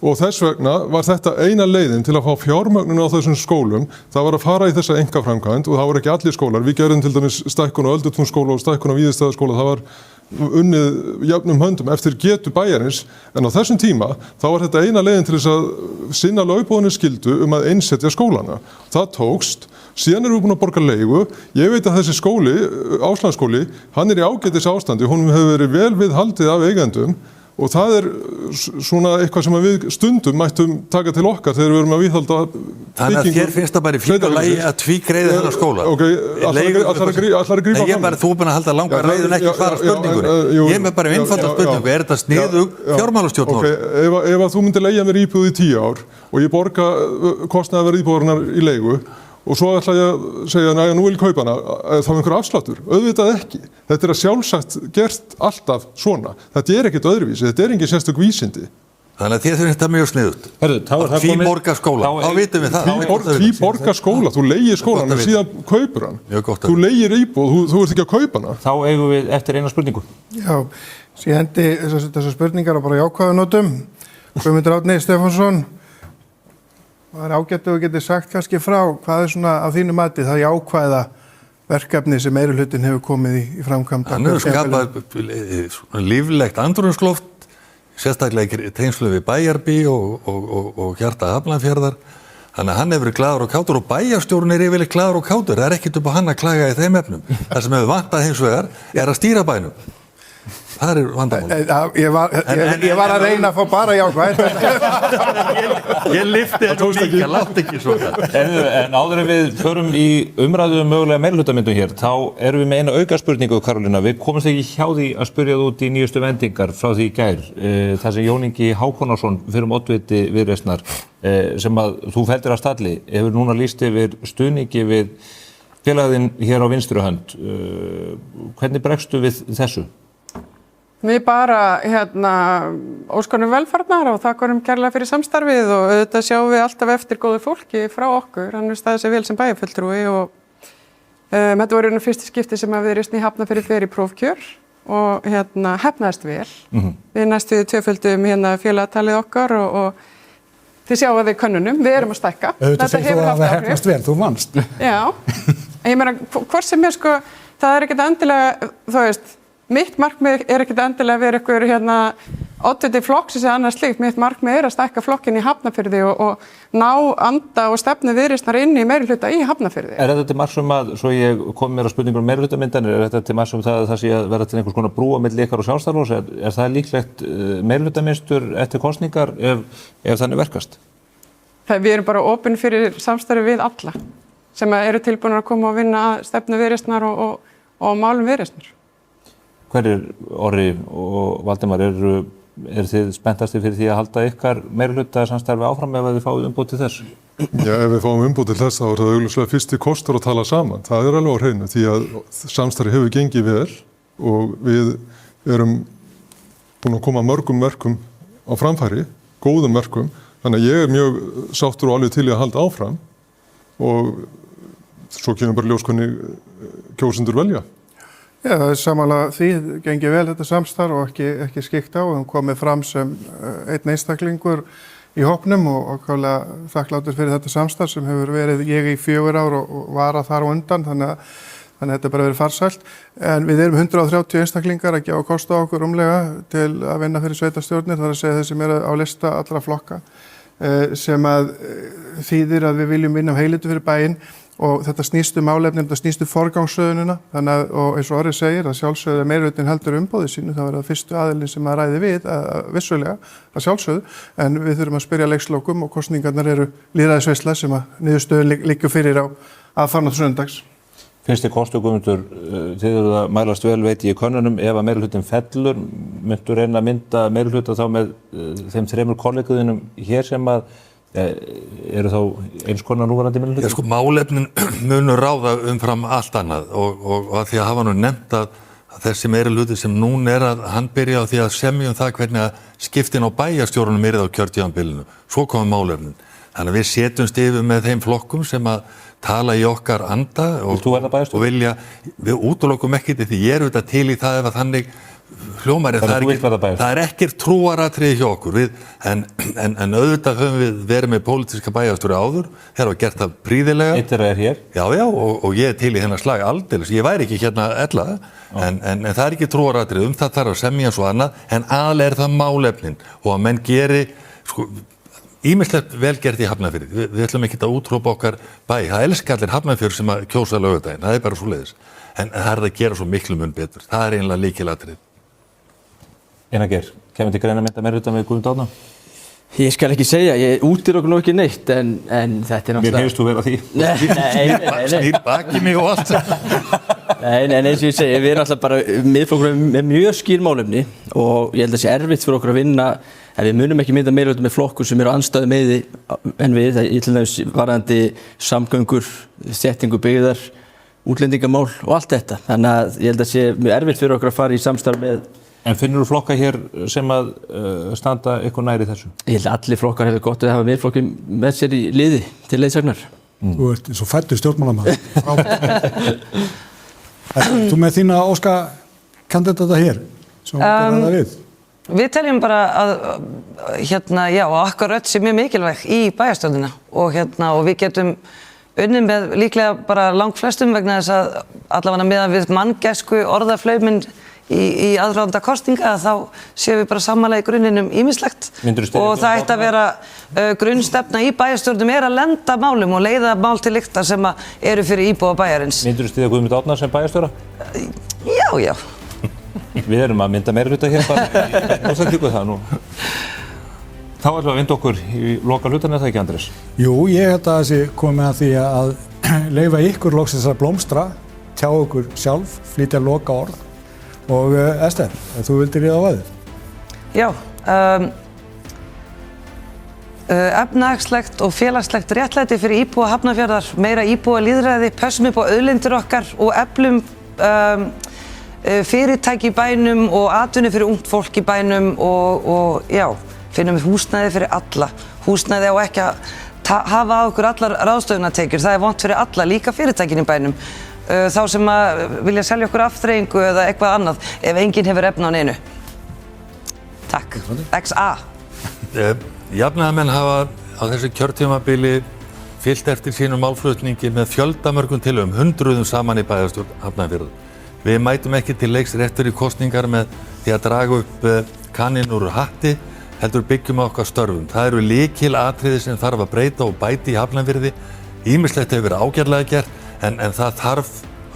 og þess vegna var þetta eina leiðin til að fá fjármögnun á þessum skólum, það var að fara í þessa einkaframkvæmd og það voru ekki allir skólar. Við gerðum til dæmis stækkun á Öldutúnsskóla og stækkun á Víðistaðaskóla, það var unnið jöfnum höndum eftir getu bæjarins, en á þessum tíma þá var þetta eina leiðin til þess að sinna lögboðinni skyldu að einsetja skólana. Það tókst, síðan erum við búin að borga leigu. Ég veit að þessi skóli, Áslandsskóli, hann er í ágætis ástandi, honum hefur verið vel við haldið af eigendum og það er svona eitthvað sem við stundum mættum taka til okkar þegar við erum að viðhalda byggingu. Þannig að þér finnst það bara í fínu lagi að tvígreiða þennan skóla? Ok, ætlar að grípa fram. Þú er bara að halda langar ræðu en ekki fara spurningur. Ég er með bara einfalda spurningu, er þetta sniðug fjármálastjórn? Ok, ef þú myndir leigja mér íbúð í 10 ár og ég borga kostnaði að vera íbúðarinnar í leigu og svo ætla ég að segja, næja, nú vil ég kaupa hana, þá er einhver afsláttur. Auðvitað ekki. Þetta er að sjálfsagt gert alltaf svona. Þetta er ekkert öðruvísi, þetta er engin sérstök vísindi. Þannig að þér finnst þetta mjög sniðugt. Tvíborga skóla, þá vitum við það. Tvíborga skóla, þú leigir skólan og síðan kaupir hann. Þú leigir íbúð, þú ert ekki að kaupa hana. Þá eigum við eftir eina spurningu. Já, ég hendi þessar spurningar á bara jákvæðunótum. Guðmundur Árni Stefánsson, það er ágætt að þú getur sagt kannski frá hvað er svona á þínu mati það jákvæða verkefni sem meirihlutin hefur komið í framkvæmd. Hann hefur skapað líflegt andrúmsloft, sérstaklega í tengslum við Bæjarbí og hjarta Hafnarfjarðar. Þannig að hann hefur verið glaður og kátur og bæjarstjórinn er yfirleitt glaður og kátur. Það er ekkert upp á hann að klaga í þeim efnum. Það sem hefur vantað hins vegar er að stýra bænum. Það er vandamál. Ég var að reyna að fá bara jákvæð. Ég lyfti þetta líka, látt ekki svona. En áður en við förum í umræðu mögulega meirihlutamyndun hér, þá erum við með eina aukaspurningu, Karolína. Við komumst ekki hjá því að spyrja þú út í nýjustu vendingar frá því í gær. Það sem Jón Ingi Hákonarson, fyrrum oddviti Viðreisnar, sem að þú felldir að stalli, hefur núna lýst yfir stuðningi við félaginn hér á vinstri hönd. Hvernig bregstu við þessu? Við bara óskonum velfarnar og þakkarum kærlega fyrir samstarfið og auðvitað sjáum við alltaf eftir góðu fólki frá okkur. Hann staðið sig vel sem bæjarfulltrúi og þetta voru fyrsta skipti sem að Viðreisn í Hafnarfirði fer í prófkjör og hefnaðist vel. Við næstu tvöföldum félagatalið okkar og þið sjáum að við könnunum, við erum að stækka. Þetta hefur haft áhrif. Hefnast vel, þú vannst. Já, ég meina hvort sem er það er ekkert endilega, þú veist, mitt markmið er ekkert endilega að vera einhver oddviti flokks eða annað slíkt. Mitt markmið er að stækka flokkinn í Hafnarfirði og ná anda og stefnu Viðreisnar inn í meirihluta í Hafnarfirði. Er þetta til marks svo ég kom mér á spurningur meirihlutamyndanir, er þetta til marks það sé að vera til einhvers konar brú á milli ykkar og Sjálfstæðisflokks? Er það líklegt meirihlutamynstur eftir kosningar ef þannig verkast? Við erum bara opin fyrir samstarfi við alla sem eru tilbúin að koma og vinna að stefnu Viðreisnar og málum Viðreisnar. Hverjir, Orri og Valdimar, eru þið spenntastir fyrir því að halda ykkar meirihluta samstarfi áfram ef þið fáið umboð til þess? Já, ef við fáum umboð til þess þá er það augljóslega fyrsti kostur að tala saman. Það er alveg á hreinu því að samstarfi hefur gengið vel og við erum búin að koma mörgum verkum á framfæri, góðum verkum. Þannig að ég er mjög sáttur og alveg til í að halda áfram og svo kemur bara ljós hvernig kjósendur velja. Já, það samanlega því, gengið vel þetta samstarf og ekki skikt á. Við höfum komið fram sem einn einstaklingur í hópnum og þakklátur fyrir þetta samstarf sem hefur verið ég í 4 ár og vara þar á undan, þannig að þetta bara verið farsælt. En við erum 130 einstaklingar að gefa kost á okkur rúmlega til að vinna fyrir sveitarstjórnir, það að segja þeir sem eru á lista allra flokka, sem að þýðir að við viljum vinna heilindi fyrir bæinn. Og þetta snýst málefni, þetta snýst forgangsröðunina, þannig að, og eins og Orri segir, að sjálfsögðu meirihlutinn heldur umboði sínu, það var það fyrstu aðilinn sem að ræði við, vissulega, að sjálfsögðu, en við þurfum að spyrja leikslokum og kosningarnar eru lýðræðisveisla sem að niðurstöðu liggur fyrir á aðfarnað sunnudags. Finnst þið kostu, Guðmundur, þið eru að mælast vel, veit ég, í könnunum, ef að meirihlutinn fellur, myndu reyna að mynda meirihluta þá með þeim 3 kolleguðinum hér sem að eru þá eins konar núverandi meirihluti? Já, sko, málefnin munu ráða umfram allt annað og að því að hafa nú nefnt að þessi meirihluti sem núna að hann byrja á því að semja það hvernig að skiptin á bæjarstjórunum á kjörtímabilinu. Svo koma málefnin. Þannig að við setjumst yfir með þeim flokkum sem að tala í okkar anda og vilja, við útilokum ekki til því ég auðvitað til í það ef að þannig hljómar, það ekkert trúaratriði hjá okkur en auðvitað höfum við verið með pólitíska bæjarstjóri áður, þeir hafa gert það prýðilega. Eitt er hér? Já, og ég til í þennan slag aldeilis, ég væri ekki hérna ella, en það er ekki trúaratriði, það þarf að semja svo annað, en aðlega það málefnin og að menn geri, sko, ýmislegt vel gert í Hafnarfirði, við ætlum ekki að útrópa okkar bæ, það elskar allir Hafnarfjörð sem að kjósa laugardaginn, það er bara svoleiðis, en það er að gera svo miklu mun betur, það er eiginlega lykilatriði. Einar Geir, kemur til greina að mynda meirihluta með Guðmund Árna? Ég skal ekki segja, ég útiloka nú ekki neitt, en þetta er náttúrulega... Mér heyrst þú vera því. Nei. Snýr baki mig og allt. Nei, eins og ég segi, við erum alltaf bara miðflokkur með mjög skýr málefni og ég held að það sé erfitt fyrir okkur að vinna ef við munum ekki mynda meirihluta með flokkur sem eru andstæðu meði en við, til dæmis varðandi samgöngur, settingu byggðar, útlendingamál og allt þetta. Þannig að ég held að sé mjög erfitt fyrir okkur að fara í samstarf með. En finnur þú flokka hér sem að standa eitthvað næri þessu? Ég held að allir flokkar hefur gott að hafa miðflokki með sér í liði til leiðsagnar. Þú ert svo fæddur stjórnmálamaður. Þú með þína óska kandidata hér, sem gerða það við? Við teljum bara að okkar rödd sé mjög mikilvæg í bæjarstjórnina og við getum unnið með líklega bara langflestum vegna þess að allavega meðan við manngæsku orðaflauminn í aðdraganda kosninga þá séum við bara sammála í grunninum ýmislegt og það ætti að vera grunnstefna í bæjarstjórnum að lenda málum og leiða mál til lykta sem eru fyrir íbúa bæjarins. Myndirðu styðja Guðmund Árna sem bæjarstjóra? Já. Við erum að mynda meirihluta hér bara og það tíkuð það nú. Þá ætlum við að vinda okkur í loka hlutan, er það ekki, Andrés? Jú, ég held að þessi komið að því að leyfa ykkur loksins að blómstra, tjá okkur sjálf, flytja loka orð. Og Ester, þú vildir ríða á vaðið? Já, efnahagslegt og félagslegt réttlæti fyrir íbúa Hafnarfjarðar, meira íbúa lýðræði, pössum upp á auðlindir okkar og eflum fyrirtæki í bænum og atvinnu fyrir ungt fólk í bænum og finnum við húsnæði fyrir alla. Húsnæði á ekki að hafa á okkur allar ráðstöfunartekjur, það er vont fyrir alla, líka fyrirtækin í bænum. Þá sem að vilja selja okkur afþreyingu eða eitthvað annað ef enginn hefur efni á neinu. Takk. XA. Jafnaðarmenn hafa á þessu kjörtímabili fylgt eftir sínum málflutningi með fjöldamörgum tillögum, hundruðum saman í bæjarstjórn Hafnarfjarðar. Við mætum ekki til leiks réttur í kosningar með því að draga upp kaninn úr hatti, heldur byggjum á okkar störfum. Það eru lykilatriði sem þarf að breyta og bæta í Hafnarfirði. Ýmislegt hefur verið ágætlega gert. En það þarf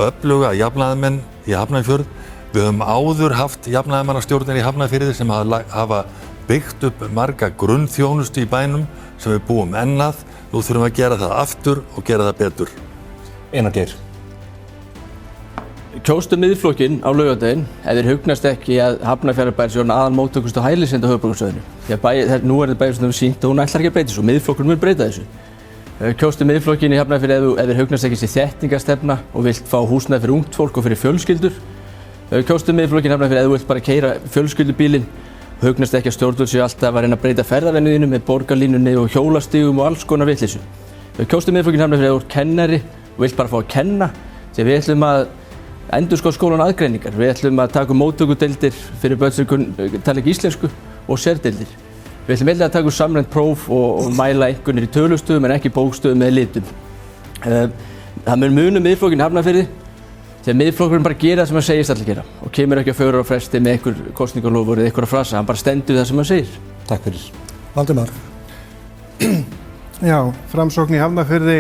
öfluga jafnaðarmenn í Hafnarfjörð. Við höfum áður haft jafnaðarmannastjórnir í Hafnarfirði sem hafa byggt upp marga grunnþjónustu í bænum sem við búum ennað. Nú þurfum við að gera það aftur og gera það betur. Einar Geir. Kjóstu miðflokkinn á laugardaginn ef þeir hugnast ekki að Hafnarfjarðarbær sé aðal móttökustu hælisleitenda á höfuðborgarsvæðinu. Því að nú er þetta bæjarstjórnin sýnt og hún ætlar ekki að breyta þessu og miðflokkurinn mun breyta þessu. Kjóstu miðflokkinn í Hafnarfirði ef þeir hugnast ekki sér þéttingarstefna og vilt fá húsnæði fyrir ungt fólk og fyrir fjölskyldur. Kjóstu miðflokkinn í Hafnarfirði ef þú vilt bara keyra fjölskyldubílinn og hugnast ekki að stjórnvöld séu alltaf að reyna að breyta ferðavenju þínu með borgarlínunni og hjólastígum og alls konar vitleysu. Kjóstu miðflokkinn í Hafnarfirði ef þú ert kennari og vilt bara fá að kenna, því við ætlum að endurskoða skólan aðgreiningar. Við ætlum að taka móttökudeildir fyrir börn sem tala ekki íslensku og sérdeildir. Við ætlum einnig að taka samræmt próf og mæla einkunnir í tölustöðum en ekki bókstöðum með litum. Það mun muna Miðflokkinn í Hafnarfirði þegar Miðflokkurinn bara gera það sem hann segist allir gera og kemur ekki á 4 ára fresti með einhver kosningaloforð eða einhverja frasa, hann bara stendur við það sem hann segir. Takk fyrir. Valdimar. Já, Framsókn í Hafnarfirði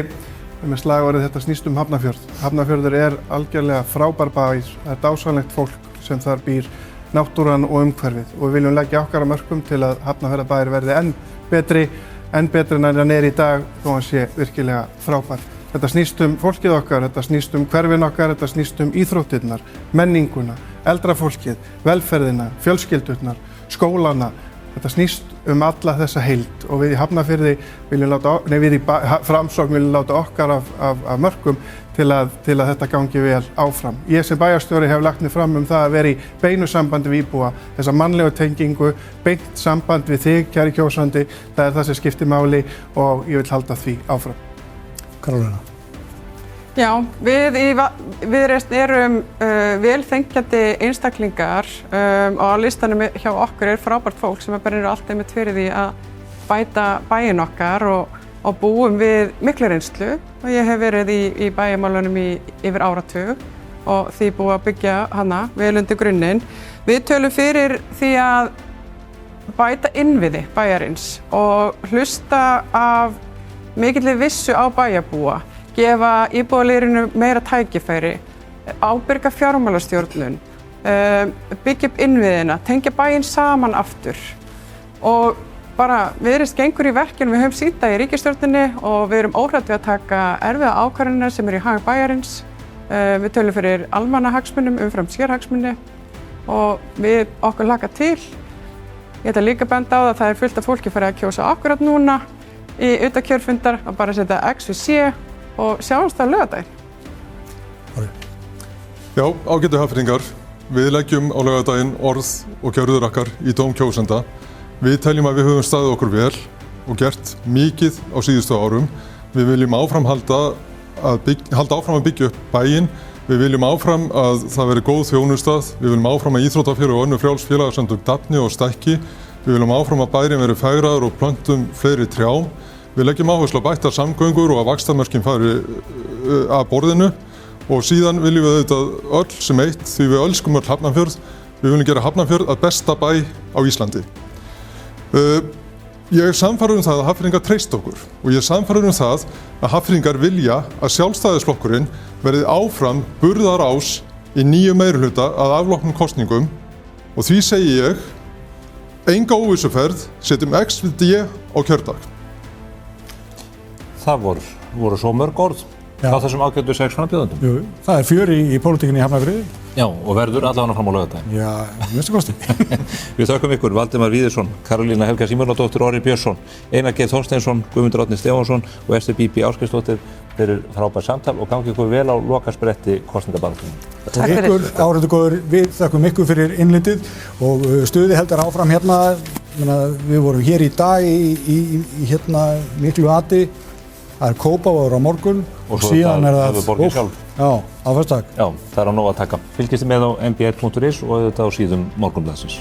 með slagorðið þetta snýst Hafnarfjörð. Hafnarfjörður er algjörlega frábær bær, það er dásamlegt fólk sem þar býr, náttúran og umhverfið og við viljum leggja okkar að mörkum til að Hafnarfjarðarbær verði enn betri en hann er í dag þó hann sé virkilega frábær. Þetta snýst fólkið okkar, þetta snýst hverfin okkar, þetta snýst íþróttirnar, menninguna, eldra fólkið, velferðina, fjölskyldurnar, skólana. Þetta snýst alla þessa heild og við í Hafnarfirði við í Framsókn viljum láta okkar af mörkum til að þetta gangi vel áfram. Ég sem bæjarstjóri hef lagt mig fram það að vera í beinu sambandi við íbúa, þessa mannlegu tengingu, beint samband við þig, kæri kjósandi, það er það sem skiptir máli og ég vil halda því áfram. Karolína. Já, við í Viðreisn erum velþengjandi einstaklingar og á listanum hjá okkur er frábært fólk sem bara eru alltaf einmitt fyrir því að bæta bæinn okkar og búum við mikla reynslu og ég hef verið í bæjarmálunum í yfir áratug og því búið að byggja hana vel undir grunninn. Við tölum fyrir því að bæta innviði bæjarins og hlusta af mikilli vissu á bæjarbúa, gefa íbúalýrinu meira tækifæri, ábyrga fjármálastjórnun, byggja upp innviðina, tengja bæinn saman aftur og bara Viðreisn gengur í verkinu, við höfum sýnt það í ríkisstjórninni og við erum óhrædd við að taka erfiða ákvarðanir sem eru í hag bæjarins. Við tölum fyrir almannahagsmunum umfram sérhagsmuni og við okkur hlakka til. Ég ætla líka að benda á það er fullt af fólki farið að kjósa akkurat núna í utakjörfundar og bara setja X við C og sjáumst það á laugardaginn. Já, ágætu Hafnfirðingar, við leggjum á laugardaginn orð og gjörðir okkar í dóm kjósenda. Við teljum að við höfum staðið okkur vel og gert mikið á síðustu árum. Við viljum halda áfram að byggja upp bæinn. Við viljum áfram að það veri góð þjónustað. Við viljum áfram að íþróttafélög og önnur frjáls félagasamtök dafni og stækki. Við viljum áfram að bærinn veri fegraður og plöntum fleiri trjám. Við leggjum áherslu á bættar samgöngur og að vaxtarmerkin fari að borðinu og síðan viljum við auðvitað öll sem eitt því við elskum öll Hafnarfjörð. Við viljum gera Hafnarfjörð að besta bæ á Íslandi. Ég er sannfærður það að Hafnfirðingar treysta okkur og ég er sannfærður það að Hafnfirðingar vilja að Sjálfstæðisflokkurinn verði áfram burðarás í nýju meirihluta að afloknum kosningum og því segi ég enga óvissuferð, setjum X við D á kjördag. Það voru svo mörg orð á þessum ágætu 6 frambjóðendum. Jú, það er fjör í pólitíkinni í Hafnarfirði. Já, og verður allavega fram á laugardaginn. Já, minnstu kosti. Við þökkum ykkur Valdimar Víðirsson, Karolína Helga Símonardóttir, Orri Björnsson, Einar G. Þorsteinsson, Guðmundur Árni Stefánsson og Ester Bíbí Ásgeirsdóttir fyrir frábært samtal og gangi ykkur vel á lokaspretti kosningabaráttunnar. Og ykkur, áhorfendur góðir, við þökkum ykkur fyrir innlindið og stuði heldur áfram hérna. Við vorum hér í dag í hérna miklu ati. Það er Kópavogur á morgun og síðan er það höfuðborgin sjálf. Já, á föstudag. Já, það er á nóg að taka. Fylgist þið með á mbl.is og auðvitað á síðum Morgunblaðsins.